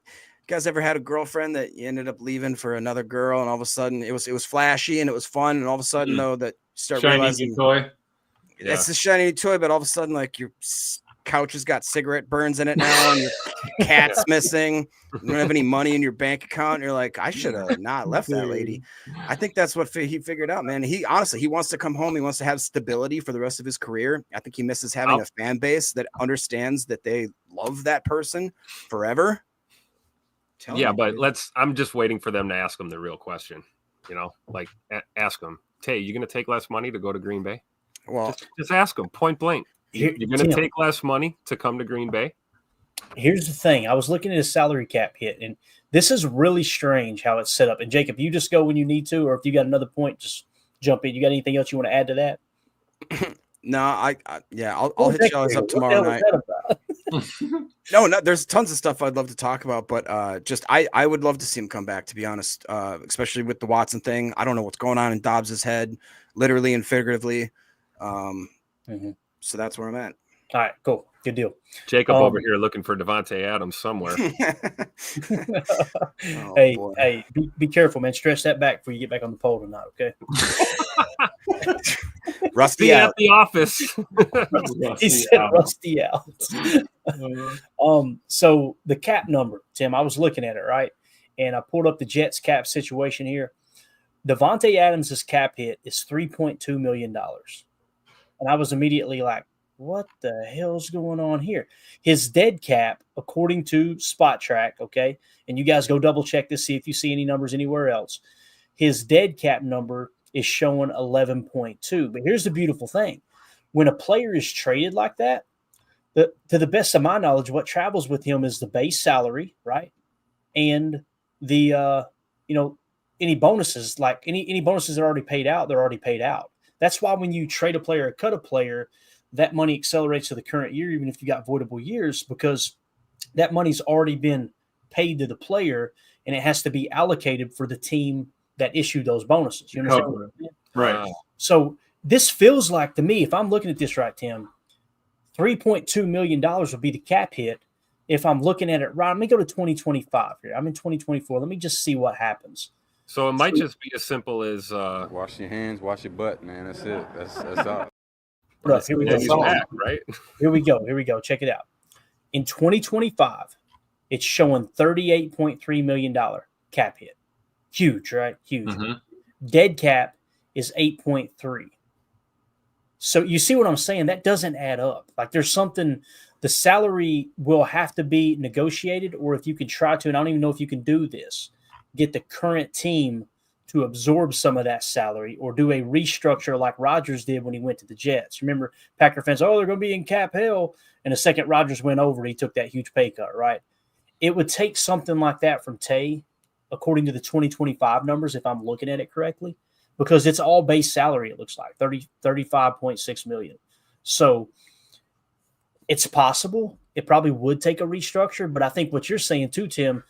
guys ever had a girlfriend that you ended up leaving for another girl, and all of a sudden it was flashy and it was fun, and all of a sudden though that you start shiny realizing new toy. It's a shiny new toy, but all of a sudden like your couch has got cigarette burns in it now, and your cat's missing. You don't have any money in your bank account. And you're like, I should have not left that lady. I think that's what he figured out, man. He wants to come home. He wants to have stability for the rest of his career. I think he misses having a fan base that understands that they love that person forever. I'm just waiting for them to ask him the real question. Ask him, Tay, you going to take less money to go to Green Bay? Well, just ask him point blank. You're going to take less money to come to Green Bay? Here's the thing. I was looking at his salary cap hit, and this is really strange how it's set up. And Jacob, you just go when you need to, or if you got another point, just jump in. You got anything else you want to add to that? No, I'll hit y'all up tomorrow night. No, there's tons of stuff I'd love to talk about, but I would love to see him come back, to be honest, especially with the Watson thing. I don't know what's going on in Dobbs' head, literally and figuratively. So that's where I'm at. All right, cool. Good deal. Jacob over here looking for Devante Adams somewhere. Hey, be careful, man. Stretch that back before you get back on the pole tonight, okay? Rusty Be out. at the office. He said rusty out. So the cap number, Tim, I was looking at it, right? And I pulled up the Jets cap situation here. Devante Adams' cap hit is $3.2 million. And I was immediately like, what the hell's going on here? His dead cap, according to Spot Track, okay, and you guys go double check this, see if you see any numbers anywhere else. His dead cap number is showing 11.2. But here's the beautiful thing. When a player is traded like that, to the best of my knowledge, what travels with him is the base salary, right? And the, any bonuses, like any bonuses that are already paid out, they're already paid out. That's why when you trade a player or cut a player, that money accelerates to the current year, even if you got voidable years, because that money's already been paid to the player and it has to be allocated for the team that issued those bonuses. You understand? Right. So this feels like, to me, if I'm looking at this right, Tim, $3.2 million would be the cap hit. If I'm looking at it right, let me go to 2025 here. I'm in 2024. Let me just see what happens. So it might just be as simple as wash your hands, wash your butt, man. That's it. That's all. Look, here we go. Back, right? Here we go. Check it out. In 2025, it's showing $38.3 million cap hit. Huge, right? Huge. Mm-hmm. Dead cap is 8.3. So you see what I'm saying? That doesn't add up. Like there's something, the salary will have to be negotiated, or if you can try to, and I don't even know if you can do this, get the current team to absorb some of that salary or do a restructure like Rodgers did when he went to the Jets. Remember, Packer fans, they're going to be in cap hell. And the second Rodgers went over, he took that huge pay cut, right? It would take something like that from Tay, according to the 2025 numbers, if I'm looking at it correctly, because it's all base salary, it looks like, 35.6 million. So it's possible. It probably would take a restructure, but I think what you're saying too, Tim,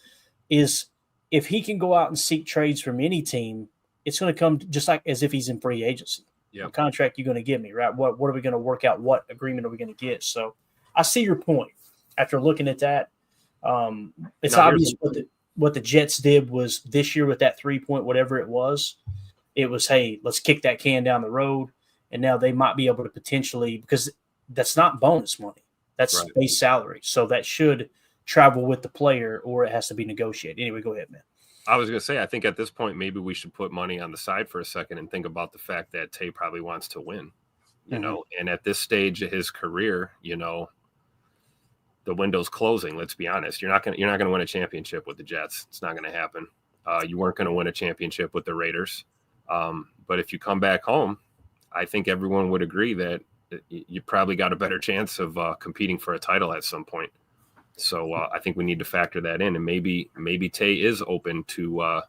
is if he can go out and seek trades from any team, it's going to come just like as if he's in free agency. Yep. What contract you going to give me, right? What are we going to work out? What agreement are we going to get? So I see your point. After looking at that, it's obvious what the Jets did was this year with that 3-point whatever it was, hey, let's kick that can down the road. And now they might be able to potentially, because that's not bonus money. That's right. Base salary. So that should travel with the player or it has to be negotiated. Anyway, go ahead, man. I was going to say, I think at this point, maybe we should put money on the side for a second and think about the fact that Tay probably wants to win, you know, and at this stage of his career, you know, the window's closing. Let's be honest. You're not going to win a championship with the Jets. It's not going to happen. You weren't going to win a championship with the Raiders. But if you come back home, I think everyone would agree that you probably got a better chance of competing for a title at some point. So I think we need to factor that in, and maybe Tay is open to,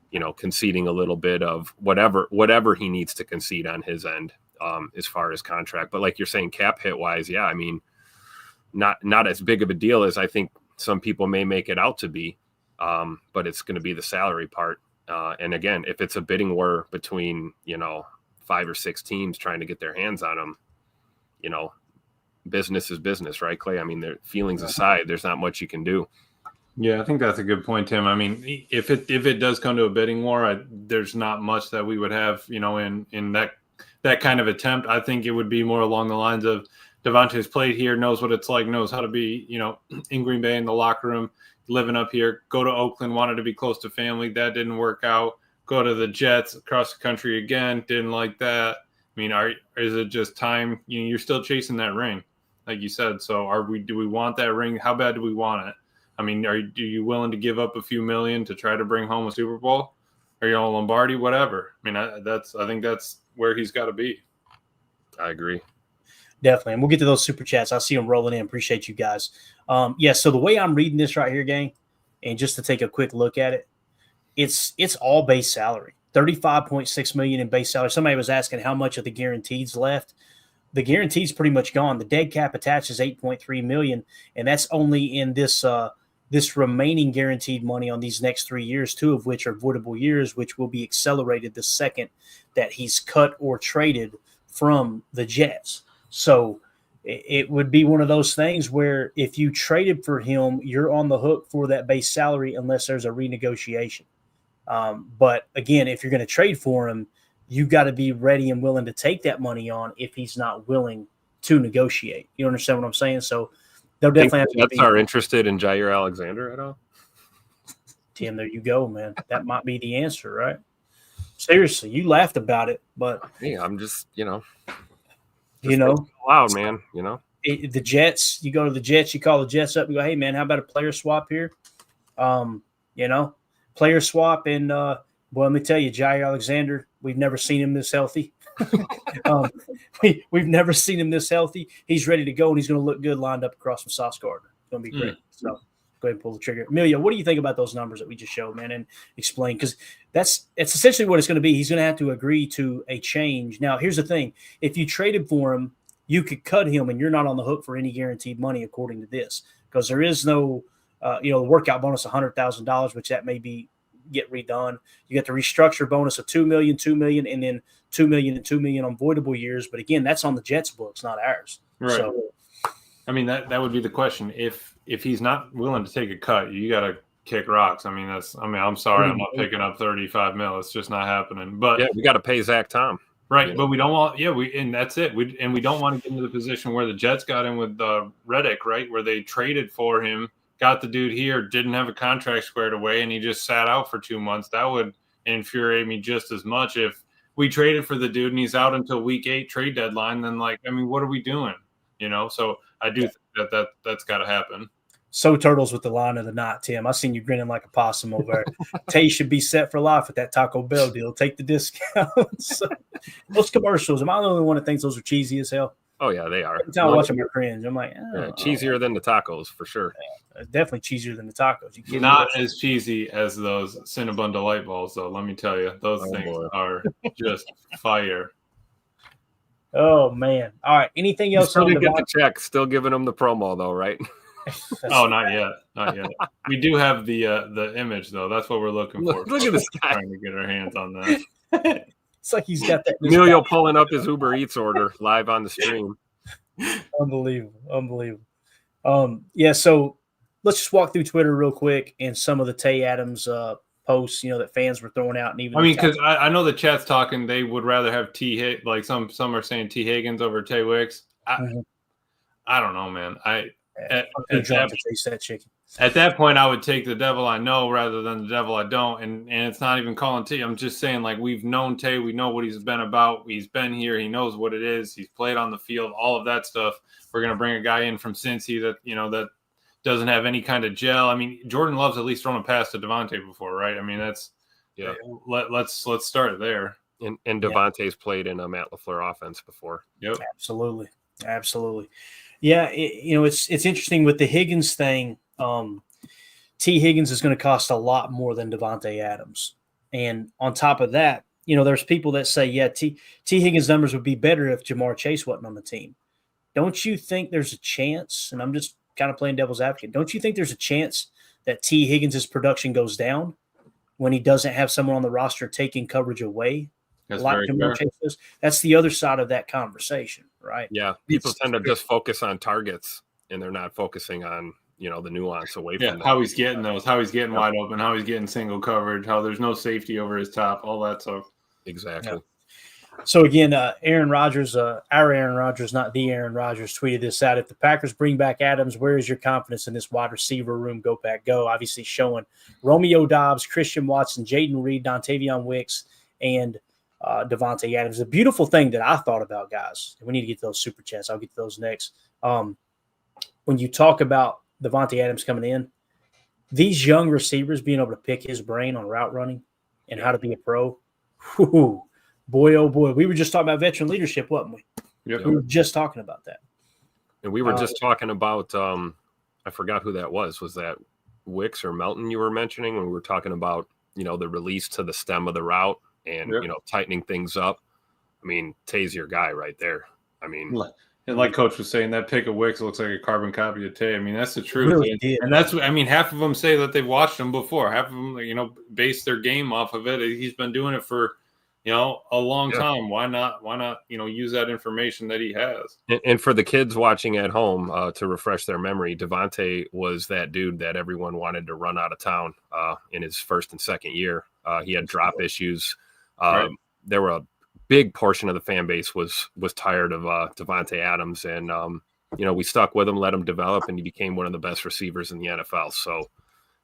you know, conceding a little bit of whatever he needs to concede on his end as far as contract. But like you're saying, cap hit wise, yeah, I mean, not as big of a deal as I think some people may make it out to be, but it's going to be the salary part. And again, if it's a bidding war between, you know, 5 or 6 teams trying to get their hands on him, you know, business is business, right, Clay? I mean, their feelings aside, there's not much you can do. Yeah, I think that's a good point, Tim. I mean, if it does come to a bidding war, there's not much that we would have, you know, in that kind of attempt. I think it would be more along the lines of Devante's played here, knows what it's like, knows how to be, you know, in Green Bay in the locker room, living up here, go to Oakland, wanted to be close to family. That didn't work out. Go to the Jets across the country again. Didn't like that. I mean, is it just time? You know, you're still chasing that ring, like you said. So do we want that ring? How bad do we want it? I mean, are you willing to give up a few million to try to bring home a Super Bowl? Are you on Lombardi? Whatever. I mean, I think that's where he's got to be. I agree. Definitely. And we'll get to those super chats. I see them rolling in. Appreciate you guys. So the way I'm reading this right here, gang, and just to take a quick look at it, it's all base salary. 35.6 million in base salary. Somebody was asking how much of the guaranteed's left. The guaranteed's pretty much gone. The dead cap attached is 8.3 million, and that's only in this remaining guaranteed money on these next 3 years, 2 of which are voidable years, which will be accelerated the second that he's cut or traded from the Jets. So it would be one of those things where if you traded for him, you're on the hook for that base salary unless there's a renegotiation. But again, if you're going to trade for him, you got to be ready and willing to take that money on if he's not willing to negotiate. You understand what I'm saying? So they'll definitely have to Jets are interested in Jaire Alexander at all? Tim, there you go, man. That might be the answer, right? Seriously, you laughed about it, but hey, I'm just, loud, man. The Jets. You go to the Jets. You call the Jets up. You go, hey, man, how about a player swap here? Player swap, and let me tell you, Jaire Alexander. We've never seen him this healthy. We've never seen him this healthy. He's ready to go, and he's going to look good lined up across from Sauce Gardner. It's going to be great. So go ahead and pull the trigger. Amelia, what do you think about those numbers that we just showed, man, and explain? Because it's essentially what it's going to be. He's going to have to agree to a change. Now, here's the thing. If you traded for him, you could cut him, and you're not on the hook for any guaranteed money according to this, because there is no the workout bonus $100,000, which that may be get redone. You get the restructure bonus of $2 million, and then $2 million and $2 million on voidable years. But again, that's on the Jets books, not ours. Right. So, I mean, that would be the question. If he's not willing to take a cut, you got to kick rocks. I mean, I'm sorry, I'm not picking up 35 mil. It's just not happening. But yeah, we got to pay Zach Tom. Right, but we don't want. Yeah, and that's it. We don't want to get into the position where the Jets got in with Reddick, right, where they traded for him. Got the dude here, didn't have a contract squared away, and he just sat out for 2 months. That would, infuriate me just as much. If we traded for the dude and he's out until week 8 trade deadline, then what are we doing? So I do think that's got to happen. So Turtles with the line of the night, Tim. I seen you grinning like a possum over there. Tay should be set for life with that Taco Bell deal. Take the discounts. Those commercials, am I the only one that thinks those are cheesy as hell? Oh, yeah, they are. Every time I watch them, I cringe. I'm like, cheesier than the tacos, for sure. Yeah, definitely cheesier than the tacos. Not as cheesy as those Cinnabon Delight Balls, though. Let me tell you, those things are just fire. Oh, man. All right. Anything else? Still didn't get the check. Still giving them the promo, though, right? Not yet. Not yet. We do have the image, though. That's what we're looking for. Look at this guy. Trying to get our hands on that. It's like he's got that. Emilio pulling up his Uber Eats order live on the stream. Unbelievable. Yeah, so let's just walk through Twitter real quick and some of the Tay Adams posts, that fans were throwing out. And even because I know the chat's talking, they would rather have like some are saying T. Higgins over Tay Wicks. I don't know, man. At that point, I would take the devil I know rather than the devil I don't. And it's not even calling T. I'm just saying, we've known Tay. We know what he's been about. He's been here. He knows what it is. He's played on the field, all of that stuff. We're going to bring a guy in from Cincy that, that doesn't have any kind of gel. Jordan Love's at least thrown a pass to Devante before, right? That's let's start there. And Devante's played in a Matt LaFleur offense before. Yep. Absolutely. Yeah, it's interesting with the Higgins thing. T. Higgins is going to cost a lot more than Devante Adams, and on top of that, there's people that say, yeah, T. Higgins' numbers would be better if Jamar Chase wasn't on the team. Don't you think there's a chance? And I'm just kind of playing devil's advocate. Don't you think there's a chance that T. Higgins' production goes down when he doesn't have someone on the roster taking coverage away? That's very fair. That's the other side of that conversation, right? Yeah, people tend to just focus on targets, and they're not focusing on the nuance away from how he's getting those, how he's getting wide open, how he's getting single coverage, how there's no safety over his top, all that stuff. Exactly. Yeah. So again, Aaron Rodgers, our Aaron Rodgers, not the Aaron Rodgers, tweeted this out. If the Packers bring back Adams, where is your confidence in this wide receiver room? Go Pack, go! Obviously showing Romeo Doubs, Christian Watson, Jaden Reed, Dontavion Wicks, and Devante Adams. The beautiful thing that I thought about, guys, we need to get to those super chats. I'll get to those next. When you talk about Devante Adams coming in, these young receivers being able to pick his brain on route running and how to be a pro, boy, oh boy. We were just talking about veteran leadership, wasn't we? Yep. We were just talking about that. And we were just talking about, I forgot who that was. Was that Wicks or Melton you were mentioning when we were talking about, the release to the stem of the route and, tightening things up? Tay's your guy right there. And like Coach was saying, that pick of Wicks looks like a carbon copy of Tay. That's the truth. Really and that's, half of them say that they've watched him before. Half of them, base their game off of it. He's been doing it for, a long time. Why not, use that information that he has? And for the kids watching at home, to refresh their memory, Devante was that dude that everyone wanted to run out of town in his first and second year. He had drop issues. Right. There were a big portion of the fan base was tired of Devante Adams, and we stuck with him, let him develop, and he became one of the best receivers in the NFL. So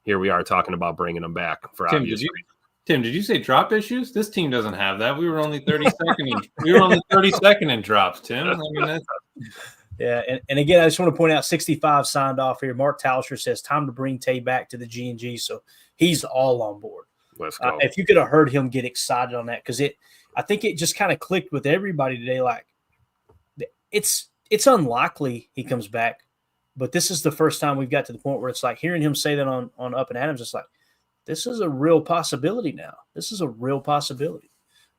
here we are talking about bringing him back for obvious reasons. Tim, did you say drop issues? This team doesn't have that. We were only 32nd in drops, Tim. Yeah, and again, I just want to point out 65 signed off here. Mark Tauscher says time to bring Tay back to the G&G, so he's all on board. Let's go. If you could have heard him get excited on that, because I think it just kind of clicked with everybody today. Like, it's unlikely he comes back, but this is the first time we've got to the point where it's like hearing him say that on Up and Adams. It's like, this is a real possibility now. This is a real possibility.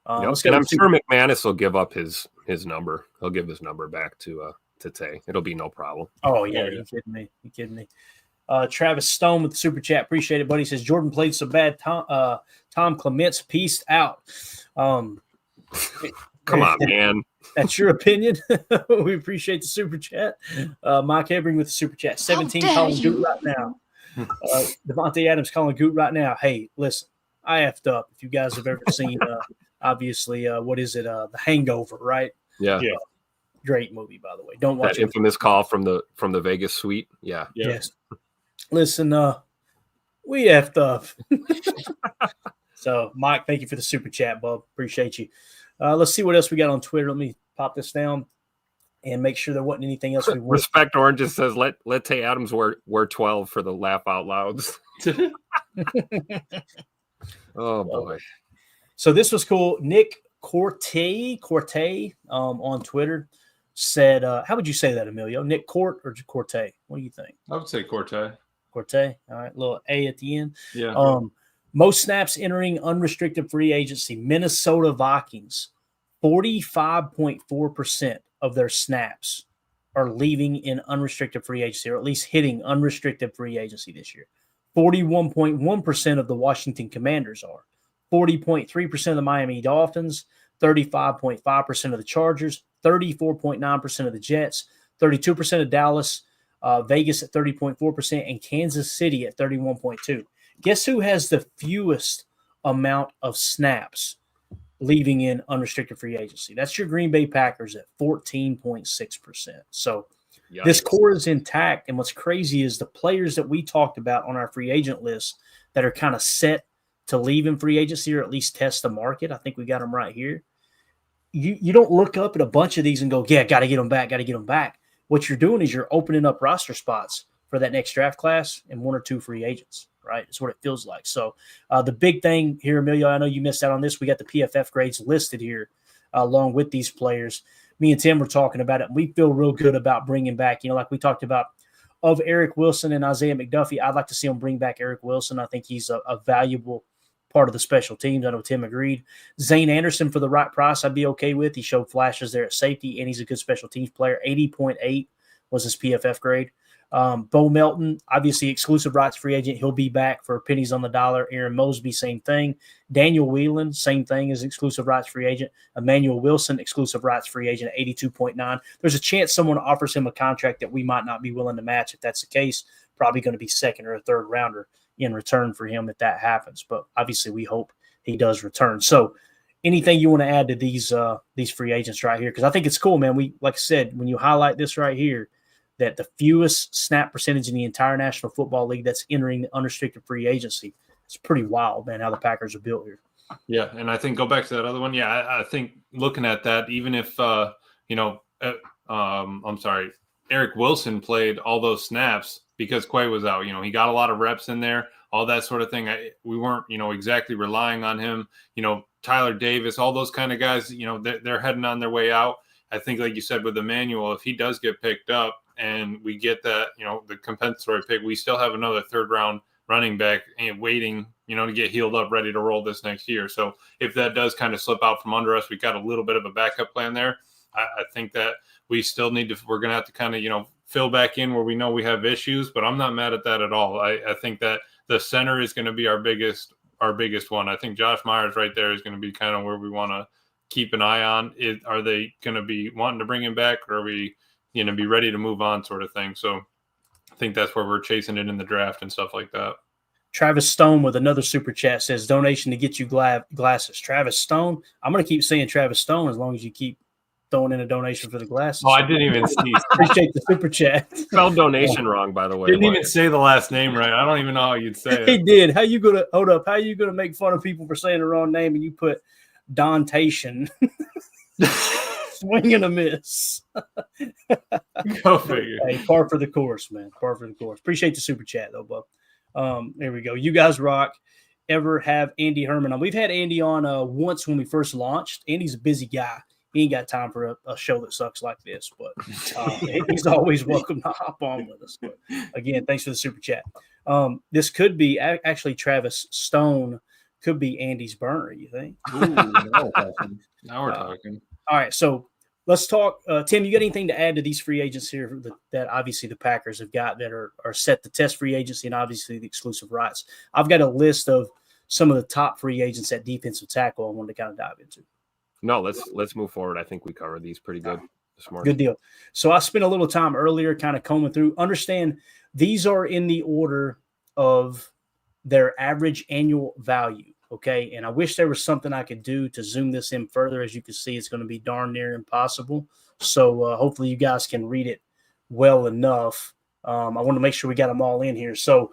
And I'm sure McManus will give up his number. He'll give his number back to Tay. It'll be no problem. Oh yeah, you kidding me? Travis Stone with the super chat. Appreciate it, buddy. He says Jordan played so bad. Tom Clements peaced out. Come on, man. That's your opinion. We appreciate the super chat. Mike Hebring with the super chat. 17 calling Goot right now. Devante Adams calling Goot right now. Hey, listen, I effed up. If you guys have ever seen, obviously, what is it? The Hangover, right? Yeah. Great movie, by the way. Don't watch that infamous call from the Vegas suite. Yeah. Yes. Listen, we effed up. So, Mike, thank you for the super chat, bub. Appreciate you. Let's see what else we got on Twitter. Let me pop this down and make sure there wasn't anything else we want. Respect Orange just says let Tay Adams wear 12 for the laugh out louds. Oh boy. So this was cool. Nick Corte on Twitter said, how would you say that, Emilio? Nick Court or Corte? What do you think? I would say Corte. Corte. All right, little A at the end. Yeah. Most snaps entering unrestricted free agency. Minnesota Vikings, 45.4% of their snaps are leaving in unrestricted free agency, or at least hitting unrestricted free agency this year. 41.1% of the Washington Commanders are. 40.3% of the Miami Dolphins, 35.5% of the Chargers, 34.9% of the Jets, 32% of Dallas, Vegas at 30.4%, and Kansas City at 31.2%. Guess who has the fewest amount of snaps leaving in unrestricted free agency? That's your Green Bay Packers at 14.6%. So this core is intact. And what's crazy is the players that we talked about on our free agent list that are kind of set to leave in free agency or at least test the market. I think we got them right here. You don't look up at a bunch of these and go, yeah, got to get them back. What you're doing is you're opening up roster spots for that next draft class and one or two free agents, right? It's what it feels like. So the big thing here, Emilio, I know you missed out on this. We got the PFF grades listed here along with these players. Me and Tim were talking about it. We feel real good about bringing back, like we talked about, of Eric Wilson and Isaiah McDuffie. I'd like to see him bring back Eric Wilson. I think he's a valuable part of the special teams. I know Tim agreed. Zane Anderson for the right price I'd be okay with. He showed flashes there at safety, and he's a good special teams player. 80.8 was his PFF grade. Bo Melton, obviously exclusive rights free agent. He'll be back for pennies on the dollar. Aaron Mosby, same thing. Daniel Whelan, same thing as exclusive rights free agent. Emmanuel Wilson, exclusive rights free agent at 82.9. There's a chance someone offers him a contract that we might not be willing to match. If that's the case, probably going to be second or a third rounder in return for him if that happens. But obviously we hope he does return. So anything you want to add to these free agents right here? Because I think it's cool, man. Like I said, when you highlight this right here, that the fewest snap percentage in the entire National Football League that's entering the unrestricted free agency. It's pretty wild, man, how the Packers are built here. Yeah, and I think go back to that other one. Yeah, I think looking at that, even if Eric Wilson played all those snaps because Quay was out. He got a lot of reps in there, all that sort of thing. We weren't, exactly relying on him. Tyler Davis, all those kind of guys. They're heading on their way out. I think, like you said, with Emmanuel, if he does get picked up and we get that, the compensatory pick, we still have another third round running back and waiting, to get healed up, ready to roll this next year. So if that does kind of slip out from under us, we got a little bit of a backup plan there. I think that we still we're going to have to kind of, fill back in where we know we have issues, but I'm not mad at that at all. I think that the center is going to be our biggest one. I think Josh Myers right there is going to be kind of where we want to keep an eye on. Are they going to be wanting to bring him back, or are we, be ready to move on sort of thing? So I think that's where we're chasing it in the draft and stuff like that. Travis Stone with another super chat says donation to get you glasses. Travis Stone. I'm going to keep saying Travis Stone as long as you keep throwing in a donation for the glasses. Oh, I didn't even see. Appreciate the super chat. Spelled donation wrong, by the way. Didn't even say the last name right. I don't even know how you'd say it. He did. How you gonna make fun of people for saying the wrong name and you put Dontation? Swing and a miss. Go figure. Hey, par for the course, man. Par for the course. Appreciate the super chat though, bub. There we go. You guys rock. Ever have Andy Herman on? We've had Andy on once when we first launched. Andy's a busy guy. He ain't got time for a show that sucks like this, but he's always welcome to hop on with us. But again, thanks for the super chat. This could be actually Travis Stone could be Andy's burner, you think? Ooh, now we're talking. All right, so let's talk. Tim, you got anything to add to these free agents here that obviously the Packers have got that are set to test free agency and obviously the exclusive rights? I've got a list of some of the top free agents at defensive tackle I wanted to kind of dive into. No, let's move forward. I think we covered these pretty good this morning. Good deal. So I spent a little time earlier kind of combing through. Understand these are in the order of their average annual value, okay? And I wish there was something I could do to zoom this in further. As you can see, it's going to be darn near impossible. So hopefully you guys can read it well enough. I want to make sure we got them all in here. So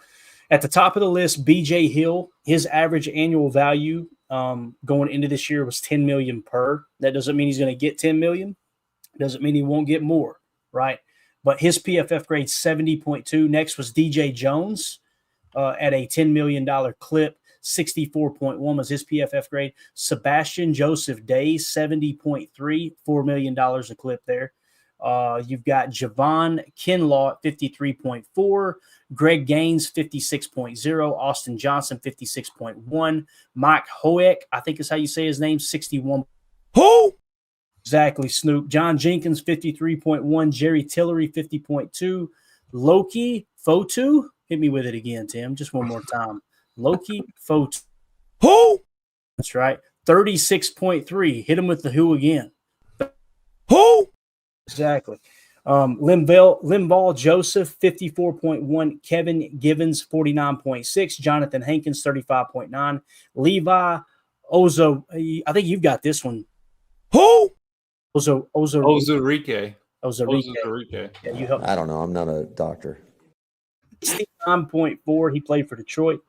At the top of the list, B.J. Hill, his average annual value going into this year was $10 million per. That doesn't mean he's going to get $10 million. Doesn't mean he won't get more, right? But his PFF grade 70.2. Next was DJ Jones at a $10 million clip. 64.1 was his PFF grade. Sebastian Joseph Day, 70.3, $4 million a clip there. You've got Javon Kinlaw at 53.4, Greg Gaines 56.0, Austin Johnson 56.1, Mike Hoek, I think is how you say his name, 61. Who? Exactly, Snoop. John Jenkins 53.1, Jerry Tillery 50.2, Loki Fotu. Hit me with it again, Tim, just one more time. Loki Fotu. Who? That's right. 36.3. Hit him with the who again. Who? Exactly. Limball Joseph, 54.1. Kevin Givens, 49.6. Jonathan Hankins, 35.9. Levi Ozo, I think you've got this one. Who? Ozurike. Yeah, you helped. I don't know. I'm not a doctor. 69.4. He played for Detroit.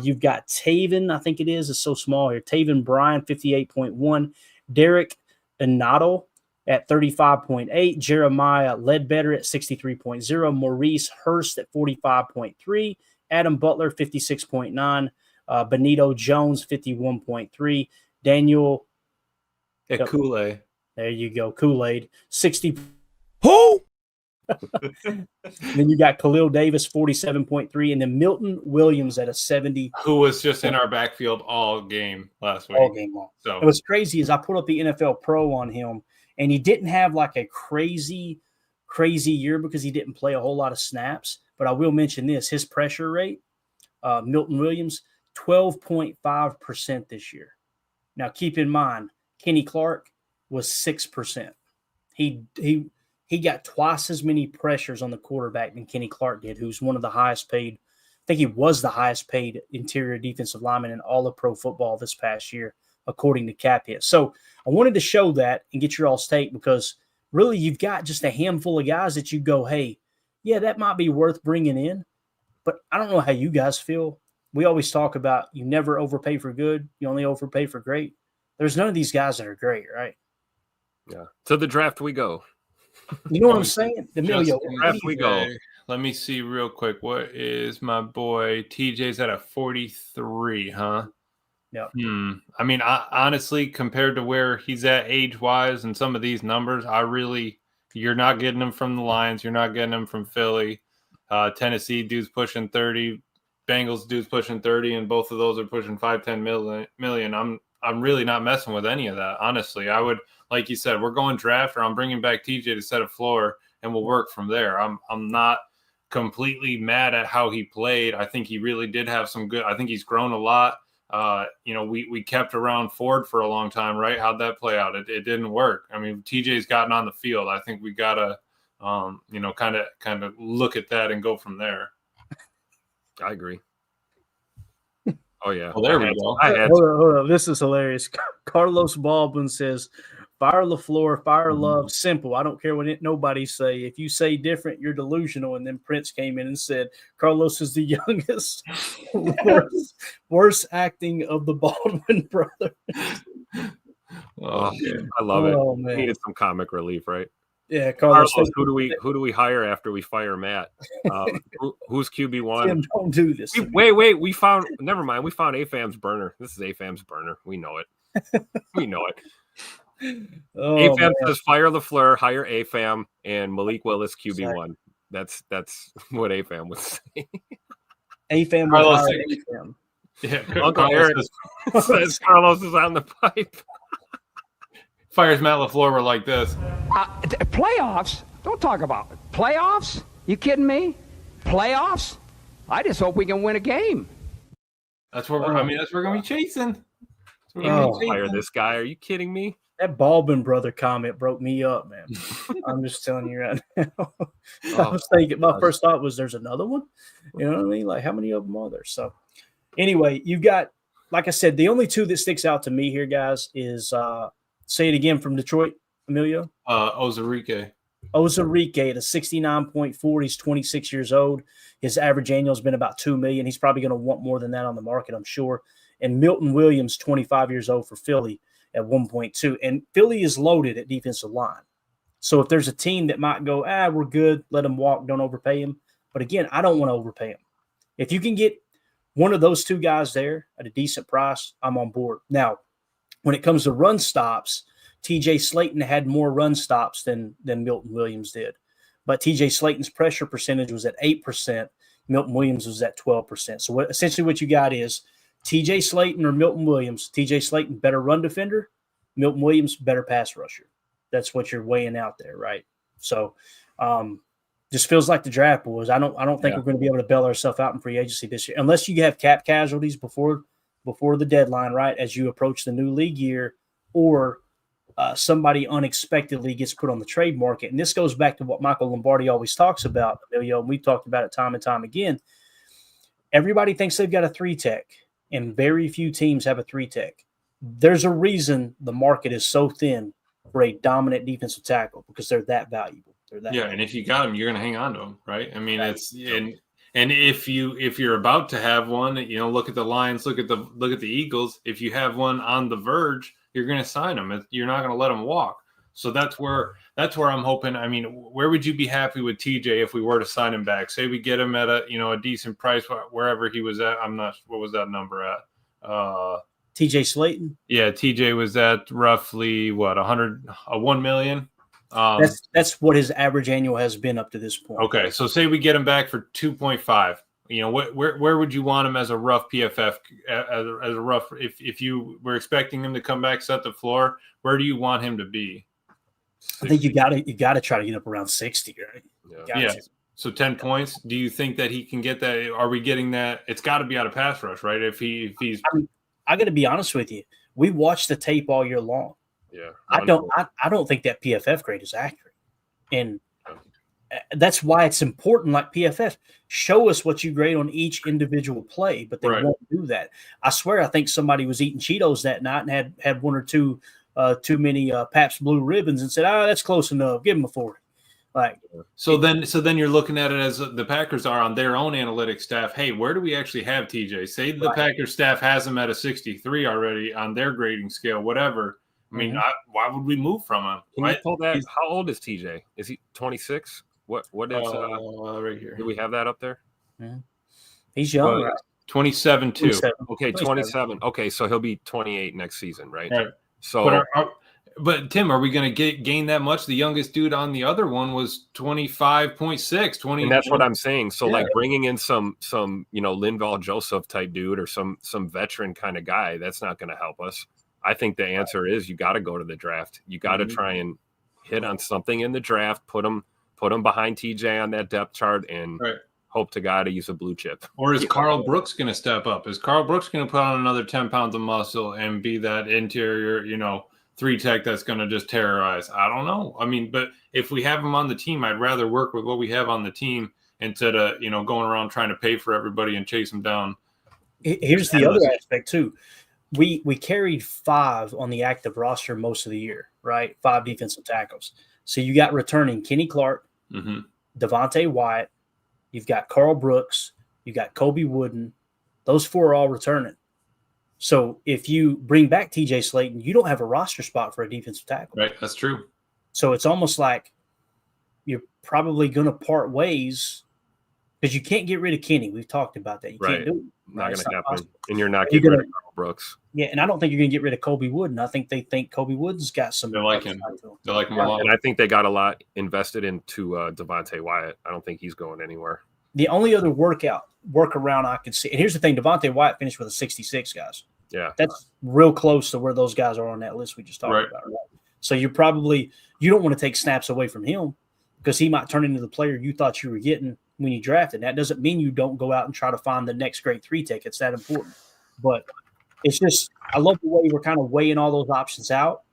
You've got Taven, I think it is. It's so small here. Taven Bryan, 58.1. Derek Inato at 35.8. Jeremiah Ledbetter at 63.0. Maurice Hurst at 45.3. Adam Butler, 56.9. Benito Jones, 51.3. Daniel Kool-Aid. There you go. Kool-Aid, 60. Who? Then you got Khalil Davis, 47.3, and then Milton Williams at a 70. Who was just in our backfield all game last week. All game long. So and what's crazy is I put up the NFL Pro on him, and he didn't have like a crazy year because he didn't play a whole lot of snaps. But I will mention this: his pressure rate, Milton Williams, 12.5% this year. Now keep in mind, Kenny Clark was 6%. He got twice as many pressures on the quarterback than Kenny Clark did, who's one of the highest paid. I think he was the highest paid interior defensive lineman in all of pro football this past year, according to Cap Hit. So I wanted to show that and get your all's take because really you've got just a handful of guys that you go, hey, yeah, that might be worth bringing in. But I don't know how you guys feel. We always talk about you never overpay for good. You only overpay for great. There's none of these guys that are great, right? Yeah. To the draft we go. You know what I'm saying? Emilio, draft we go. Let me see real quick. What is my boy TJ's at a 43, huh? Yeah. I mean, honestly, compared to where he's at age-wise and some of these numbers, you're not getting him from the Lions. You're not getting him from Philly. Tennessee dude's pushing 30. Bengals dude's pushing 30, and both of those are pushing 5-10 million. I'm really not messing with any of that, honestly. I would, like you said, we're going draft, or I'm bringing back TJ to set a floor, and we'll work from there. I'm not completely mad at how he played. I think he really did have some good. I think he's grown a lot. We kept around Ford for a long time, right? How'd that play out? It didn't work. I mean, TJ's gotten on the field. I think we gotta, kind of look at that and go from there. I agree. Oh, yeah. Well, there we go. Hold on. This is hilarious. Carlos Baldwin says, fire LaFleur, fire Love, simple. I don't care what nobody say. If you say different, you're delusional. And then Prince came in and said, Carlos is the youngest, worst acting of the Baldwin brothers. Oh, I love it. Man. Needed some comic relief, right? Yeah, Carlos. Who do we hire after we fire Matt? Who's QB1? Tim, don't do this. Wait. We found. Never mind. We found AFAM's burner. This is AFAM's burner. We know it. We know it. AFAM says fire LaFleur, hire AFAM, and Malik Willis QB1. That's what AFAM would say. AFAM will hire AFAM. Yeah, Uncle Eric says Carlos is on the pipe. Fires Matt LaFleur were like this. Playoffs? Don't talk about it. Playoffs? You kidding me? Playoffs? I just hope we can win a game. That's what we're going to be chasing. Fire this guy. Are you kidding me? That Baldwin brother comment broke me up, man. I'm just telling you right now. I was thinking, my first thought was, there's another one? You know what I mean? Like, how many of them are there? So, anyway, you've got, like I said, the only two that sticks out to me here, guys, is say it again from Detroit, Emilio. Ozurike. Ozarike at a 69.4. He's 26 years old. His average annual has been about $2 million. He's probably going to want more than that on the market, I'm sure. And Milton Williams, 25 years old for Philly at 1.2. And Philly is loaded at defensive line. So if there's a team that might go, we're good, let him walk, don't overpay him. But again, I don't want to overpay him. If you can get one of those two guys there at a decent price, I'm on board. Now, when it comes to run stops, TJ Slayton had more run stops than Milton Williams did. But TJ Slayton's pressure percentage was at 8%. Milton Williams was at 12%. So essentially what you got is TJ Slayton or Milton Williams. TJ Slayton, better run defender. Milton Williams, better pass rusher. That's what you're weighing out there, right? So just feels like the draft, boys. I don't think we're going to be able to bail ourselves out in free agency this year, unless you have cap casualties before the deadline, right, as you approach the new league year, or somebody unexpectedly gets put on the trade market. And this goes back to what Michael Lombardi always talks about, Emilio, and we've talked about it time and time again. Everybody thinks they've got a 3-tech, and very few teams have a 3-tech. There's a reason the market is so thin for a dominant defensive tackle, because they're that valuable. And if you got them, you're going to hang on to them, right? I mean, it's and if you're about to have one, look at the Lions, look at the Eagles. If you have one on the verge, you're going to sign them. You're not going to let them walk. So that's where I'm hoping. I mean, where would you be happy with TJ if we were to sign him back? Say we get him at a decent price wherever he was at. I'm not. What was that number at? TJ Slayton. Yeah, TJ was at roughly $1 million. That's what his average annual has been up to this point. Okay, so say we get him back for 2.5. Where would you want him as a rough PFF? As a rough, if you were expecting him to come back, set the floor, where do you want him to be? 60. I think you got to try to get up around 60, right? Yeah. So 10 points. Do you think that he can get that? Are we getting that? It's got to be out of pass rush, right? If he's, I got to be honest with you. We watched the tape all year long. Yeah, I don't think that PFF grade is accurate, and that's why it's important. Like PFF, show us what you grade on each individual play, but they won't do that. I swear, I think somebody was eating Cheetos that night and had one or two too many Pabst Blue Ribbons and said, that's close enough. Give him a 40. So then you're looking at it as the Packers are on their own analytics staff. Hey, where do we actually have TJ? Say the Packers staff has him at a 63 already on their grading scale, whatever. I mean, why would we move from him? Can you pull that? How old is TJ? Is he 26? What is right here? Do we have that up there? Yeah. He's young, right? 27 too. 27. Okay, 27. Okay, so he'll be 28 next season, right? Right. So, but Tim, are we going to gain that much? The youngest dude on the other one was 25.6. 20. And that's what I'm saying. So, like bringing in some Linval Joseph type dude or some veteran kind of guy, that's not going to help us. I think the answer is you got to go to the draft. You got to try and hit on something in the draft, put them behind TJ on that depth chart, and hope to God he's a blue chip. Or is Carl Brooks going to step up? Is Carl Brooks going to put on another 10 pounds of muscle and be that interior, 3-tech that's going to just terrorize? I don't know. I mean, but if we have him on the team, I'd rather work with what we have on the team instead of, going around trying to pay for everybody and chase them down. Here's the other aspect too. We carried 5 on the active roster most of the year, right? 5 defensive tackles. So you got returning Kenny Clark, Devante Wyatt, you've got Carl Brooks, you got Kobe Wooden. Those 4 are all returning. So if you bring back TJ Slayton, you don't have a roster spot for a defensive tackle. Right, that's true. So it's almost like you're probably going to part ways because you can't get rid of Kenny. We've talked about that. You can't do it. Not going to happen. Possible. And you're not getting rid of Carl Brooks. Yeah, and I don't think you're going to get rid of Kobe Wooden. I think they think Kobe Wooden's got some. They like him. They like him a lot. And I think they got a lot invested into Devante Wyatt. I don't think he's going anywhere. The only other workaround I could see, and here's the thing: Devante Wyatt finished with a 66, guys. Yeah, that's real close to where those guys are on that list we just talked about. Right? So you don't want to take snaps away from him because he might turn into the player you thought you were getting when you drafted. That doesn't mean you don't go out and try to find the next great 3-tech. It's that important. But it's just I love the way we're kind of weighing all those options out.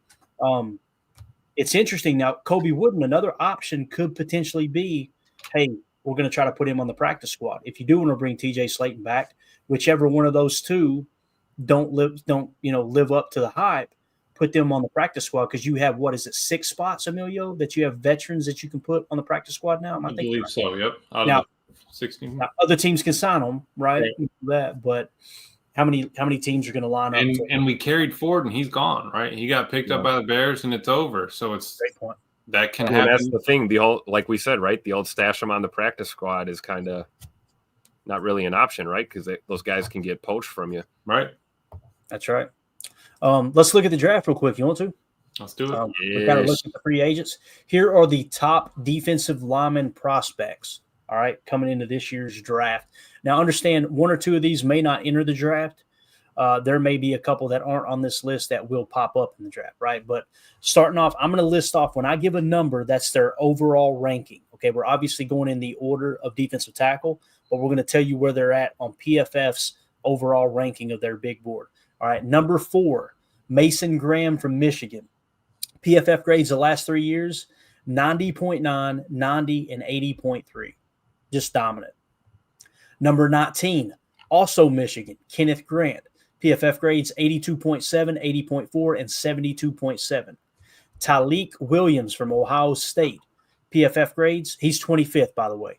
It's interesting now. Kobe Wooden, another option could potentially be, hey, we're going to try to put him on the practice squad. If you do want to bring TJ Slayton back, whichever one of those two don't live up to the hype, put them on the practice squad because you have, 6 spots, Emilio, that you have veterans that you can put on the practice squad now? I believe so. Yep. Out Now, of the 16. Now, other teams can sign them, right? But how many teams are going to line up? And we carried Ford, and he's gone, right? He got picked up by the Bears, and it's over. So it's great point. That can happen. That's the thing. The old, like we said, right? The old stash them on the practice squad is kind of not really an option, right? Because those guys can get poached from you, right? That's right. Let's look at the draft real quick. You want to? Let's do it. We're kind of looking at the free agents. Here are the top defensive lineman prospects. All right, coming into this year's draft. Now, understand 1 or 2 of these may not enter the draft. There may be a couple that aren't on this list that will pop up in the draft, right? But starting off, I'm going to list off when I give a number, that's their overall ranking. Okay, we're obviously going in the order of defensive tackle, but we're going to tell you where they're at on PFF's overall ranking of their big board. All right, number 4, Mason Graham from Michigan. PFF grades the last 3 years, 90.9, 90, and 80.3. Just dominant. Number 19, also Michigan, Kenneth Grant. PFF grades 82.7, 80.4, and 72.7. Tyleik Williams from Ohio State. PFF grades, he's 25th, by the way.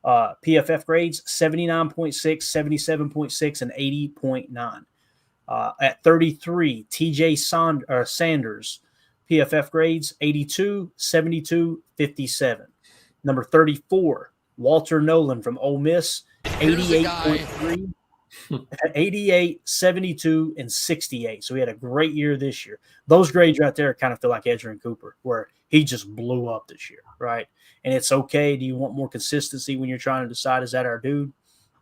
PFF grades 79.6, 77.6, and 80.9. At 33, TJ Sanders. PFF grades 82, 72, 57. Number 34, Walter Nolan from Ole Miss, 88.3, 88, 72, and 68. So he had a great year this year. Those grades right there kind of feel like Edgerrin Cooper, where he just blew up this year, right? And it's okay. Do you want more consistency when you're trying to decide, is that our dude?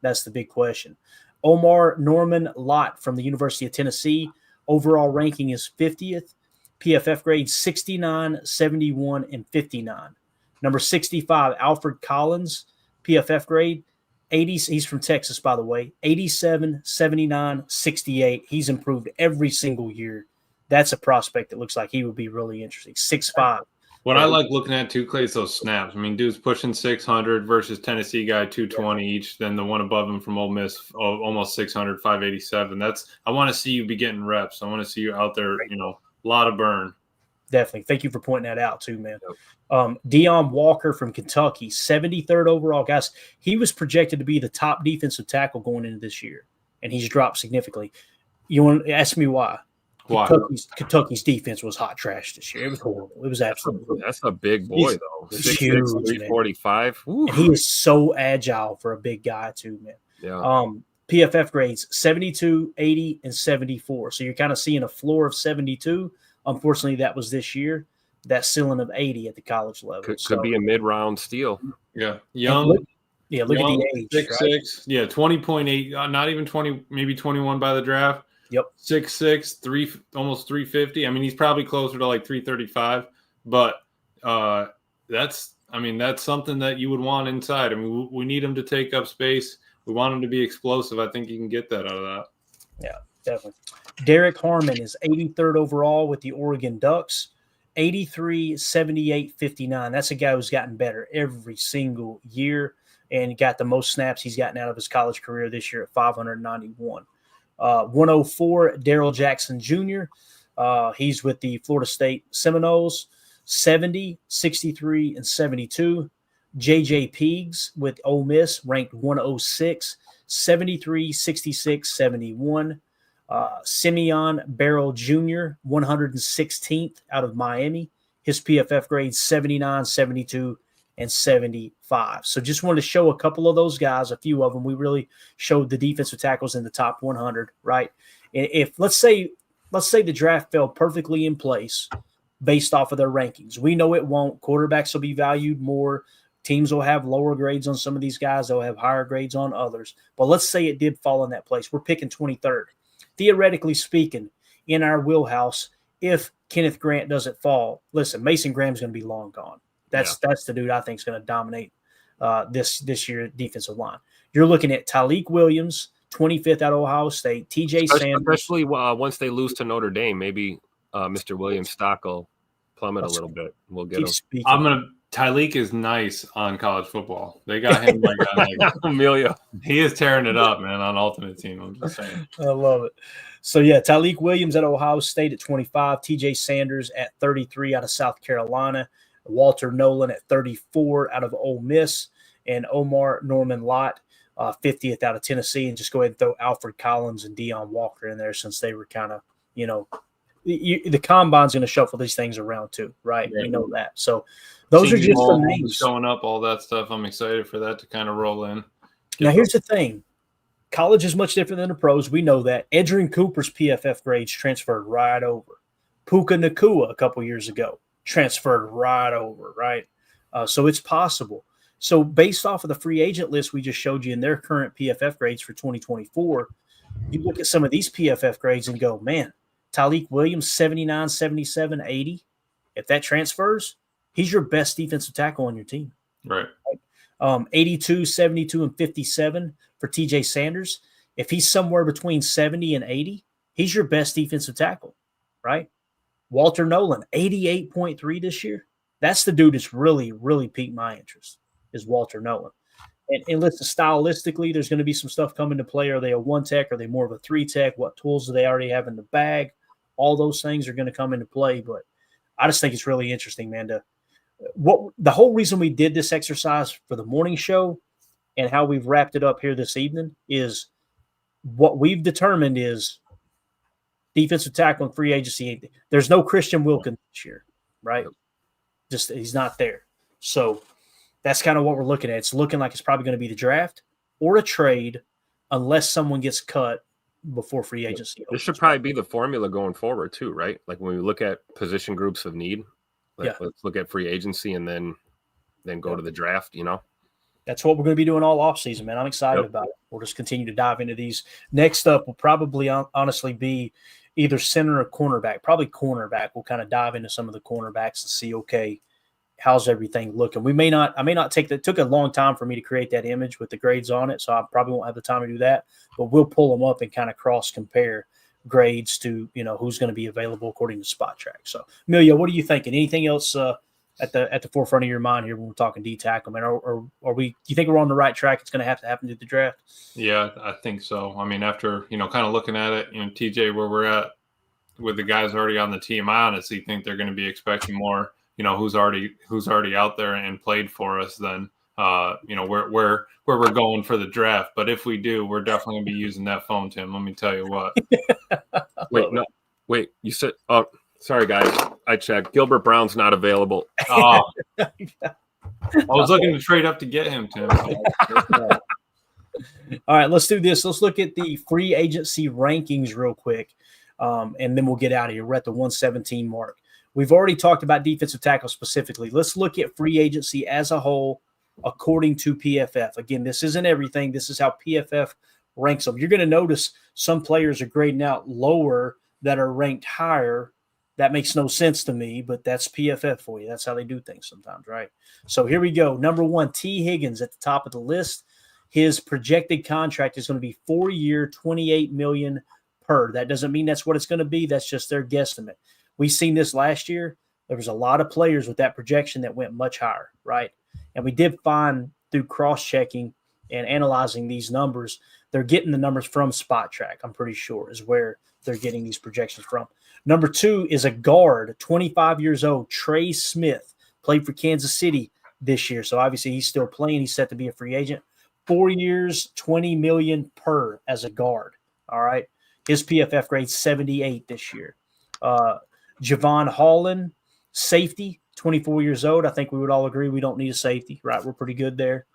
That's the big question. Omar Norman Lott from the University of Tennessee. Overall ranking is 50th. PFF grades 69, 71, and 59. Number 65, Alfred Collins, PFF grade 80. He's from Texas, by the way. 87, 79, 68. He's improved every single year. That's a prospect that looks like he would be really interesting. 6'5". What I like looking at too, Clay, is those snaps. I mean, dude's pushing 600 versus Tennessee guy 220 each. Then the one above him from Ole Miss, almost 600, 587. I want to see you be getting reps. I want to see you out there. A lot of burn. Definitely. Thank you for pointing that out too, man. Deion Walker from Kentucky, 73rd overall. Guys, he was projected to be the top defensive tackle going into this year, and he's dropped significantly. You want to ask me why? Why? Kentucky's defense was hot trash this year. It was horrible. It was absolutely. That's a big boy, though. 6'6", huge, 345. And he is so agile for a big guy too, man. Yeah. PFF grades 72, 80, and 74. So you're kind of seeing a floor of 72. Unfortunately, that was this year. That ceiling of 80 at the college level. Could be a mid-round steal. Yeah. Young. Look at the age. 6'6". Right? Yeah, 20.8. Not even 20, maybe 21 by the draft. Yep. 6'6", almost 350. I mean, he's probably closer to like 335. But that's something that you would want inside. I mean, we need him to take up space. We want him to be explosive. I think you can get that out of that. Yeah, definitely. Derek Harmon is 83rd overall with the Oregon Ducks, 83, 78, 59. That's a guy who's gotten better every single year and got the most snaps he's gotten out of his college career this year at 591. 104, Darrell Jackson Jr. He's with the Florida State Seminoles, 70, 63, and 72. J.J. Peegs with Ole Miss, ranked 106, 73, 66, 71. Simeon Barrow Jr., 116th out of Miami. His PFF grades 79, 72, and 75. So just wanted to show a couple of those guys, a few of them. We really showed the defensive tackles in the top 100, right? If let's say the draft fell perfectly in place based off of their rankings. We know it won't. Quarterbacks will be valued more. Teams will have lower grades on some of these guys. They'll have higher grades on others. But let's say it did fall in that place. We're picking 23rd. Theoretically speaking, in our wheelhouse, if Kenneth Grant doesn't fall, listen, Mason Graham's going to be long gone. That's the dude I think is going to dominate this year defensive line. You're looking at Tyleik Williams, 25th out of Ohio State, TJ Sanders. Especially once they lose to Notre Dame, maybe Mr. Williams' stock will plummet a little bit. We'll get him. I'm Tyleek is nice on college football. They got him like Amelia. He is tearing it up, man, on Ultimate Team. I'm just saying. I love it. So, yeah, Tyleek Williams at Ohio State at 25, TJ Sanders at 33 out of South Carolina, Walter Nolan at 34 out of Ole Miss, and Omar Norman Lott, 50th out of Tennessee. And just go ahead and throw Alfred Collins and Deion Walker in there since they were kind of, the combine's going to shuffle these things around too, right? Yeah. We know that. So those are just the names. Showing up, all that stuff. I'm excited for that to kind of roll in. Now, here's the thing. College is much different than the pros. We know that. Edrin Cooper's PFF grades transferred right over. Puka Nacua a couple years ago transferred right over, right? So it's possible. So based off of the free agent list we just showed you in their current PFF grades for 2024, you look at some of these PFF grades and go, man, Tyleek Williams, 79, 77, 80. If that transfers, he's your best defensive tackle on your team. Right. 82, 72, and 57 for TJ Sanders. If he's somewhere between 70 and 80, he's your best defensive tackle, right? Walter Nolan, 88.3 this year. That's the dude that's really, really piqued my interest, is Walter Nolan. And listen, stylistically, there's going to be some stuff coming to play. Are they a one tech? Are they more of a three tech? What tools do they already have in the bag? All those things are going to come into play. But I just think it's really interesting, man. The whole reason we did this exercise for the morning show and how we've wrapped it up here this evening is what we've determined is defensive tackle and free agency. There's no Christian Wilkins this year, right? Just he's not there. So that's kind of what we're looking at. It's looking like it's probably going to be the draft or a trade unless someone gets cut before free agency. This should probably be the formula going forward too, right? Like when we look at position groups of need, let's look at free agency and then go to the draft, That's what we're going to be doing all offseason, man. I'm excited about it. We'll just continue to dive into these. Next up will probably honestly be either center or cornerback. Probably cornerback. We'll kind of dive into some of the cornerbacks and see, okay, how's everything looking? I may not take that. It took a long time for me to create that image with the grades on it, so I probably won't have the time to do that. But we'll pull them up and kind of cross compare grades to who's going to be available according to Spot Track. So, Amelia, what are you thinking? Anything else at the forefront of your mind here when we're talking D tackle, man? Or are we? Do you think we're on the right track? It's going to happen through the draft. Yeah, I think so. I mean, after kind of looking at it, TJ, where we're at with the guys already on the team, I honestly think they're going to be expecting more. Who's already out there and played for us than where we're going for the draft. But if we do, we're definitely going to be using that phone, Tim. Let me tell you what. Wait, you said, oh, sorry guys. I checked. Gilbert Brown's not available. Oh. I was looking to trade up to get him, Tim. All right, let's do this. Let's look at the free agency rankings real quick. And then we'll get out of here. We're at the 117 mark. We've already talked about defensive tackle specifically. Let's look at free agency as a whole according to PFF. Again, this isn't everything. This is how PFF ranks them. You're going to notice some players are grading out lower that are ranked higher. That makes no sense to me, but that's PFF for you. That's how they do things sometimes, right? So here we go. Number 1, T. Higgins at the top of the list. His projected contract is going to be 4-year, $28 million per. That doesn't mean that's what it's going to be. That's just their guesstimate. We've seen this last year. There was a lot of players with that projection that went much higher, right? And we did find through cross-checking and analyzing these numbers, they're getting the numbers from Spot Track, I'm pretty sure, is where they're getting these projections from. Number 2 is a guard, 25 years old, Trey Smith, played for Kansas City this year. So obviously he's still playing. He's set to be a free agent. 4 years, $20 million per as a guard, all right? His PFF grade 78 this year. Javon Holland, safety, 24 years old. I think we would all agree we don't need a safety, right? We're pretty good there.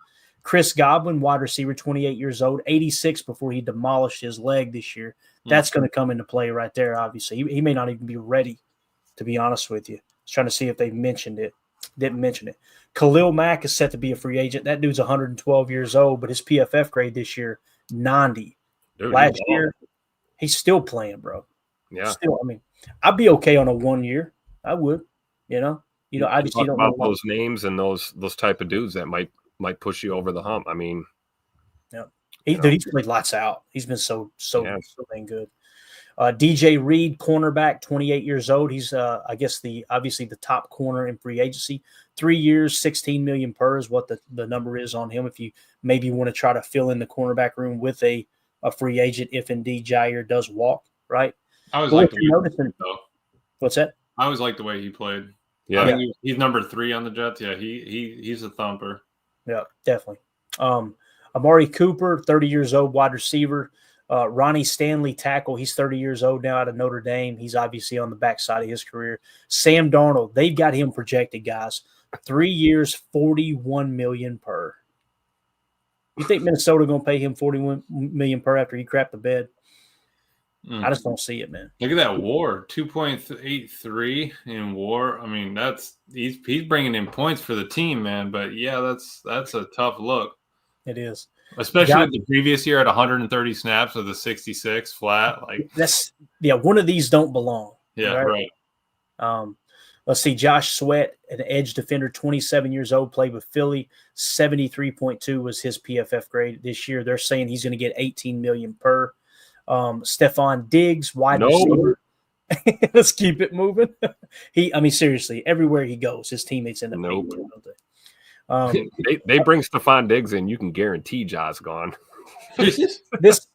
Chris Godwin, wide receiver, 28 years old, 86 before he demolished his leg this year. That's going to come into play right there, obviously. He may not even be ready, to be honest with you. I was trying to see if they've mentioned it. Didn't mention it. Khalil Mack is set to be a free agent. That dude's 112 years old, but his PFF grade this year, 90. Dude, last year, he's still playing, bro. Yeah. Still, I mean, I'd be okay on a 1 year. I would, I just talk don't about know those names and those type of dudes that might push you over the hump. I mean, yeah. He's played lights out. He's been so dang good. DJ Reed, cornerback, 28 years old. He's I guess obviously the top corner in free agency. 3 years, $16 million per is what the number is on him. If you maybe want to try to fill in the cornerback room with a free agent, if indeed Jaire does walk, right? I always like the way he played, though. What's that? I always like the way he played. Yeah, I think he's number 3 on the Jets. Yeah, he's a thumper. Yeah, definitely. Amari Cooper, 30 years old, wide receiver. Ronnie Stanley, tackle. He's 30 years old now out of Notre Dame. He's obviously on the backside of his career. Sam Darnold, they've got him projected, guys. 3 years, $41 million per. You think Minnesota going to pay him $41 million per after he crapped the bed? I just don't see it, man. Look at that WAR, 2.83 in WAR. I mean, he's bringing in points for the team, man. But yeah, that's a tough look. It is, especially with the previous year at 130 snaps with a 66 flat. Like one of these don't belong. Yeah, right. Let's see, Josh Sweat, an edge defender, 27 years old, played with Philly. 73.2 was his PFF grade this year. They're saying he's going to get $18 million per. Stephon Diggs, wide receiver. Let's keep it moving. Seriously, everywhere he goes, his teammates end up beating him, don't they? They bring Stephon Diggs in, you can guarantee Ja's gone. this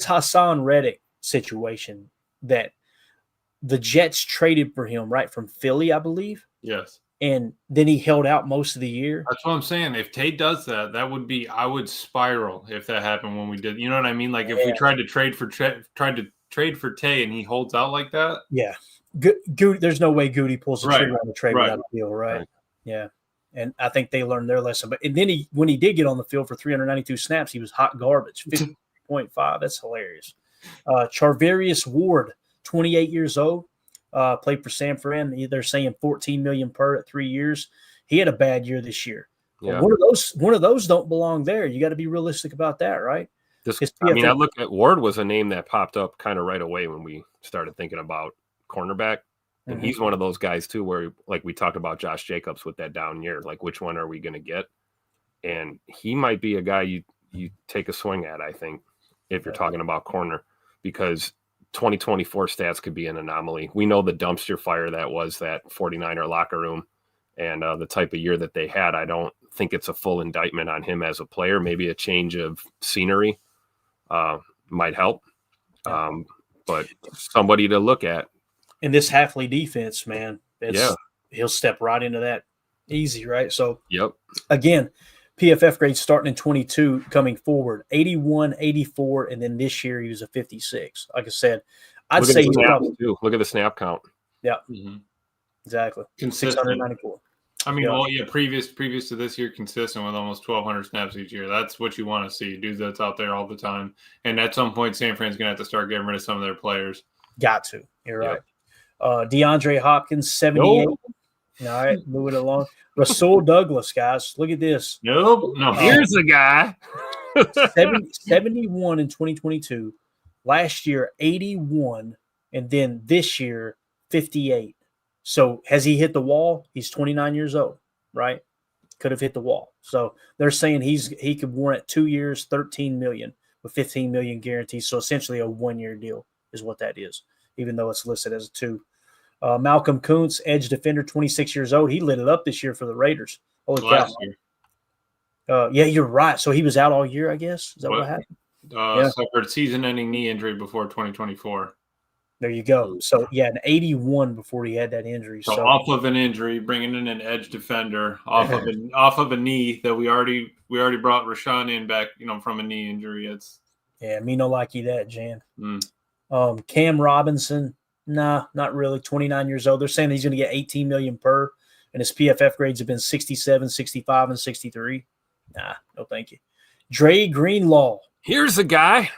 Hassan Reddick situation that the Jets traded for him, right, from Philly, I believe. Yes. And then he held out most of the year. That's what I'm saying. If Tate does that, I would spiral if that happened when we did. You know what I mean? Like if we tried to trade for Tate and he holds out like that. Yeah. There's no way Goody pulls the trigger on the trade without a deal, right? Yeah. And I think they learned their lesson. But then when he did get on the field for 392 snaps, he was hot garbage. 50.5. That's hilarious. Charvarius Ward, 28 years old. Played for San Fran. They're saying $14 million per at 3 years. He had a bad year this year. Yeah. One of those don't belong there. You got to be realistic about that, right? I look at Ward was a name that popped up kind of right away when we started thinking about cornerback, and he's one of those guys too, where like we talked about Josh Jacobs with that down year, like which one are we going to get? And he might be a guy you take a swing at, I think, if you're talking about corner, because 2024 stats could be an anomaly. We know the dumpster fire that was that 49er locker room and the type of year that they had. I don't think it's a full indictment on him as a player. Maybe a change of scenery might help. But somebody to look at. In this Halfley defense, man, he'll step right into that easy, right? So, again, PFF grades starting in 22 coming forward, 81, 84, and then this year he was a 56. Like I said, I'd say he's probably too. Look at the snap count. Yeah, exactly. 694. I mean, previous to this year, consistent with almost 1,200 snaps each year. That's what you want to see, dudes that's out there all the time. And at some point, San Fran's going to have to start getting rid of some of their players. Got to. You're right. DeAndre Hopkins, 78. All right, moving along. Rasul Douglas, guys, look at this. No. Here's a guy. 71 in 2022. Last year, 81. And then this year, 58. So has he hit the wall? He's 29 years old, right? Could have hit the wall. So they're saying he could warrant 2 years, $13 million with $15 million guarantees. So essentially a 1 year deal is what that is, even though it's listed as a 2. Malcolm Kuntz, edge defender, 26 years old. He lit it up this year for the Raiders. Holy cow. Yeah, you're right. So he was out all year, I guess. Is that what happened? Suffered season-ending knee injury before 2024. There you go. So, an 81 before he had that injury. So off of an injury, bringing in an edge defender off of a knee that we already brought Rashawn in back, from a knee injury. Me no like you that, Jan. Cam Robinson. Nah, not really. 29 years old. They're saying he's going to get $18 million per, and his PFF grades have been 67, 65, and 63. Nah, no thank you. Dre Greenlaw. Here's a guy.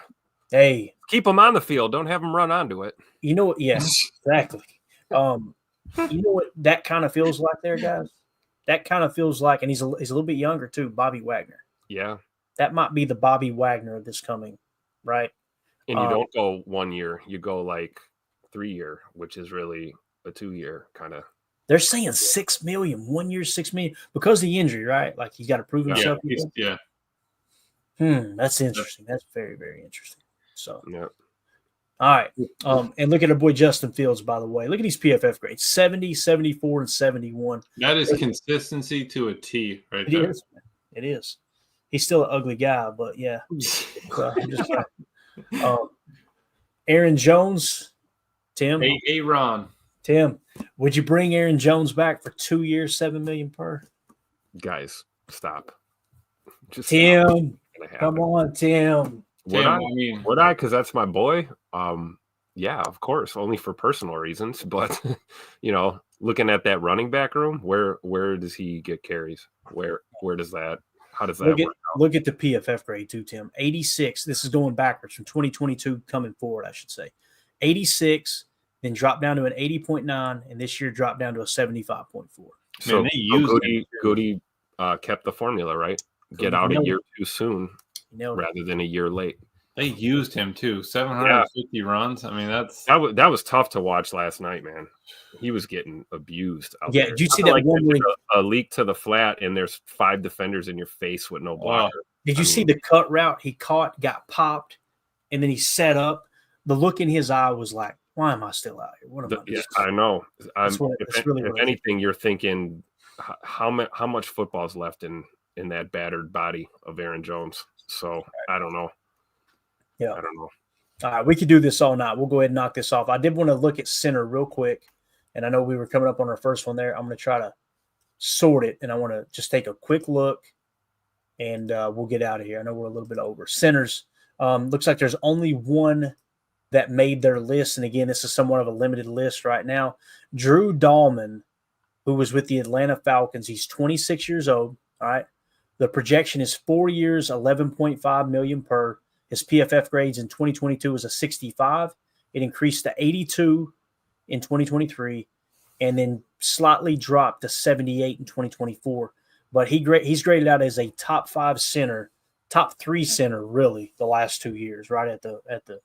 Hey. Keep him on the field. Don't have him run onto it. You know what? Yes, exactly. You know what that kind of feels like there, guys? That kind of feels like, and he's a little bit younger too, Bobby Wagner. Yeah. That might be the Bobby Wagner of this coming, right? And you don't go 1 year. You go like 3 year, which is really a 2 year kind of. They're saying $6 million, 1 year, $6 million because of the injury, right? Like he's got to prove himself. Yeah. That's interesting. That's very, very interesting. So, yeah. All right. And look at our boy Justin Fields, by the way. Look at these PFF grades 70, 74, and 71. That is consistency to a T right there. It is. He's still an ugly guy, but yeah. Aaron Jones, Tim. Hey, Ron. Tim, would you bring Aaron Jones back for 2 years, $7 million per? Guys, stop. Just Tim, come on, Tim. Would I? Because that's my boy. Yeah, of course, only for personal reasons. But looking at that running back room, where does he get carries? Where does that? How does that work out? Look at the PFF grade too, Tim. 86. This is going backwards from 2022 coming forward, I should say. 86, then dropped down to an 80.9, and this year dropped down to a 75.4. So Goody kept the formula, right? Get out a year too soon rather than a year late. They used him too. 750 runs. I mean, that was tough to watch last night, man. He was getting abused out there. Did you see that one where a leak to the flat and there's 5 defenders in your face with no blocker? Did you see the cut route he caught, got popped, and then he set up? The look in his eye was like, why am I still out here? What am I doing? I know. If anything, you're thinking how much football is left in that battered body of Aaron Jones. So I don't know. Yeah. I don't know. All right, we could do this all night. We'll go ahead and knock this off. I did want to look at center real quick, and I know we were coming up on our first one there. I'm going to try to sort it, and I want to just take a quick look, and we'll get out of here. I know we're a little bit over. Centers, looks like there's only one that made their list, and again, this is somewhat of a limited list right now. Drew Dahlman, who was with the Atlanta Falcons, he's 26 years old, all right? The projection is 4 years, $11.5 million per. His PFF grades in 2022 was a 65. It increased to 82 in 2023, and then slightly dropped to 78 in 2024. But he's graded out as a top 5 center, top 3 center, really, the last 2 years, right at the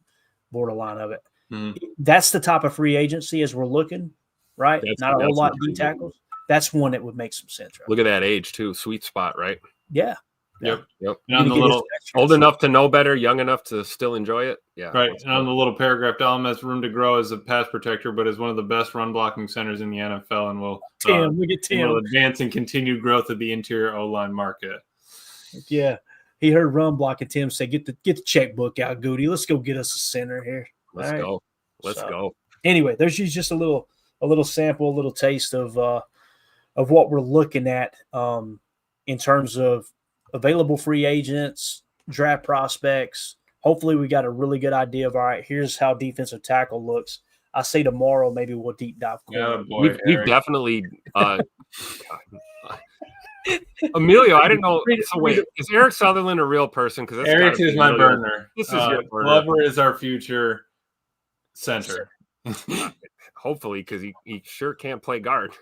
borderline of it. Mm-hmm. That's the top of free agency as we're looking, right? Not a whole lot of D tackles. That's one that would make some sense. Right? Look at that age too, sweet spot, right? Yeah. Yep. And on the little old enough to know better, young enough to still enjoy it. Yeah. Right. And on the little paragraph, Dahlman has room to grow as a pass protector, but is one of the best run blocking centers in the NFL, and will advance and continued growth of the interior O-line market. Yeah. He heard run blocking Tim say, "Get the checkbook out, Goody. Let's go get us a center here." Let's go. Let's go. Anyway, there's just a little sample, a little taste of what we're looking at in terms of available free agents, draft prospects. Hopefully we got a really good idea of, all right, here's how defensive tackle looks. I say tomorrow maybe we'll deep dive. Yeah, boy, we've definitely Emilio, I didn't know. So wait, is Eric Sutherland a real person? Because Eric is my burner. This is your burner. Glover is our future center. Hopefully, because he sure can't play guard.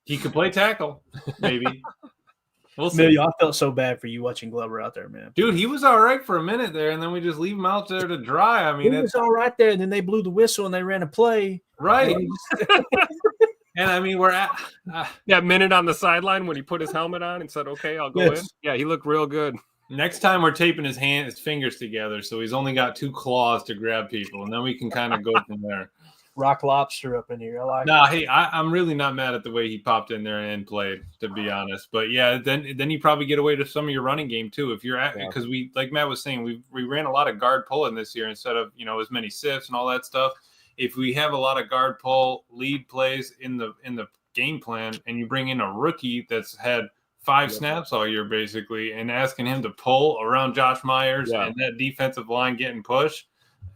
He could play tackle, maybe. We'll see. Emilio, I felt so bad for you watching Glover out there, man. Dude, he was all right for a minute there, and then we just leave him out there to dry. I mean, he was all right there, and then they blew the whistle and they ran a play. Right. And I mean, we're at that minute on the sideline when he put his helmet on and said, "Okay, I'll go in." Yeah, he looked real good. Next time we're taping his fingers together, so he's only got 2 claws to grab people, and then we can kind of go from there. Rock lobster up in here. I like. No, hey, I'm really not mad at the way he popped in there and played, to be honest. But yeah, then you probably get away to some of your running game too. If you're at, because we, like Matt was saying, we ran a lot of guard pull in this year instead of as many sifts and all that stuff. If we have a lot of guard pull lead plays in the game plan, and you bring in a rookie that's had 5 snaps all year basically, and asking him to pull around Josh Myers and that defensive line getting pushed.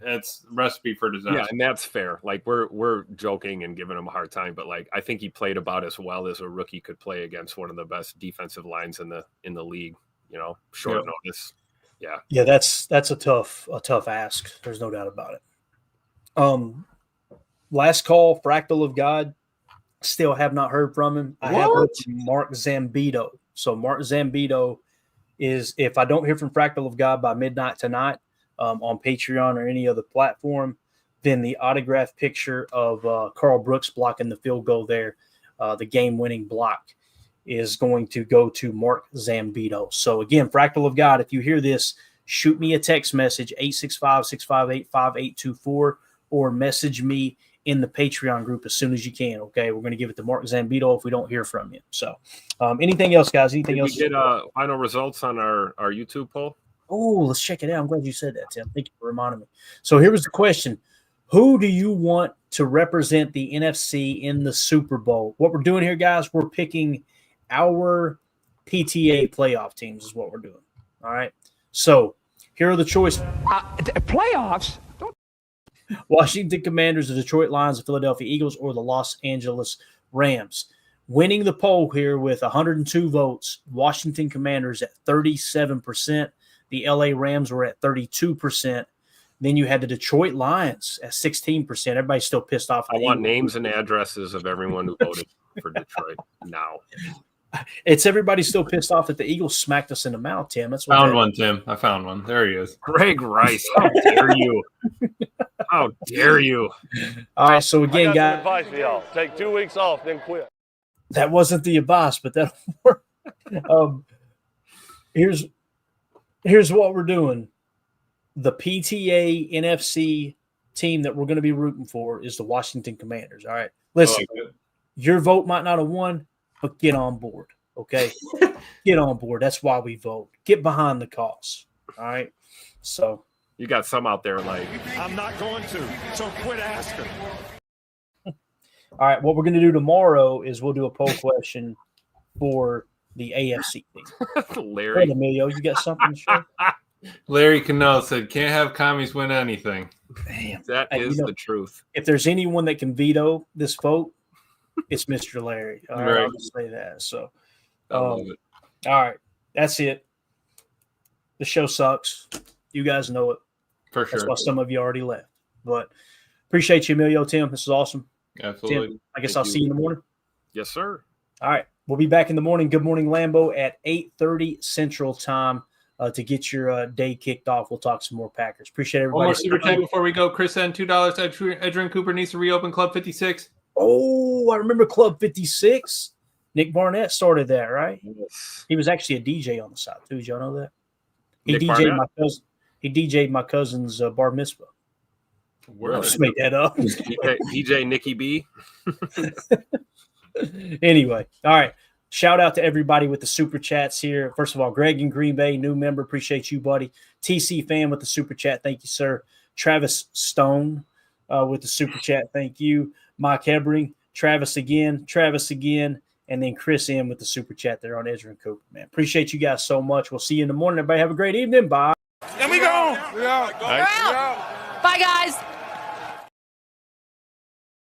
It's a recipe for disaster. Yeah, and that's fair. Like we're joking and giving him a hard time, but like I think he played about as well as a rookie could play against one of the best defensive lines in the league. Short notice. Yeah. Yeah, that's a tough ask. There's no doubt about it. Last call, Fractal of God. Still have not heard from him. I have heard from Mark Zambito. So Mark Zambito is, if I don't hear from Fractal of God by midnight tonight, on Patreon or any other platform, then the autographed picture of Carl Brooks blocking the field goal there, the game-winning block. is going to go to Mark Zambito. So again, Fractal of God, if you hear this, shoot me a text message, 865-658-5824, or message me in the Patreon group as soon as you can. Okay, we're going to give it to Mark Zambito if we don't hear from you. So anything else, guys? Anything else? Did we get final results on our YouTube poll? Oh, let's check it out. I'm glad you said that, Tim. Thank you for reminding me. So here was the question. Who do you want to represent the NFC in the Super Bowl? What we're doing here, guys, we're picking our PTA playoff teams is what we're doing. All right. So here are the choices. Playoffs? Washington Commanders, the Detroit Lions, the Philadelphia Eagles, or the Los Angeles Rams. Winning the poll here with 102 votes, Washington Commanders at 37%. The LA Rams were at 32%. Then you had the Detroit Lions at 16%. Everybody's still pissed off. I want names and addresses of everyone who voted for Detroit now. It's everybody still pissed off that the Eagles smacked us in the mouth, Tim. That's what found one, Tim. I found one. There he is. Greg Rice. How dare you? How dare you? All right, so again, guys. Advice for y'all. Take 2 weeks off, then quit. That wasn't the advice, but that'll work. Here's what we're doing. The PTA NFC team that we're going to be rooting for is the Washington Commanders. All right. Listen, your vote might not have won, but get on board. Okay. Get on board. That's why we vote. Get behind the cause. All right. So you got some out there like, I'm not going to, so quit asking. All right. What we're going to do tomorrow is we'll do a poll question for the AFC team. Larry. Hey, Emilio, you got something to share? Larry Cannell said, can't have commies win anything. Damn. That is the truth. If there's anyone that can veto this vote, it's Mr. Larry. All right, I'll just say that. So, love it. All right. That's it. The show sucks. You guys know it. For sure. That's why some of you already left. But appreciate you, Emilio, Tim. This is awesome. Absolutely. Tim, I guess I'll see you in the morning. Yes, sir. All right. We'll be back in the morning. Good morning, Lambeau, at 8:30 Central Time to get your day kicked off. We'll talk some more Packers. Appreciate everybody. One more super chat before we go. Chris N, $2. Adrian Cooper needs to reopen Club 56. Oh, I remember Club 56. Nick Barnett started that, right? Yes. He was actually a DJ on the side too. Did y'all know that? He Nick DJ'd Barnett? my cousin. He DJ'd my cousin's bar mitzvah. Word. I'll just make that up. DJ Nikki B. Anyway, all right. Shout out to everybody with the super chats here. First of all, Greg in Green Bay, new member. Appreciate you, buddy. TC fan with the super chat. Thank you, sir. Travis Stone with the super chat. Thank you. Mike Hebring. Travis again. And then Chris M with the super chat there on Ezra and Cooper, man. Appreciate you guys so much. We'll see you in the morning. Everybody have a great evening. Bye. And we go. Bye, guys.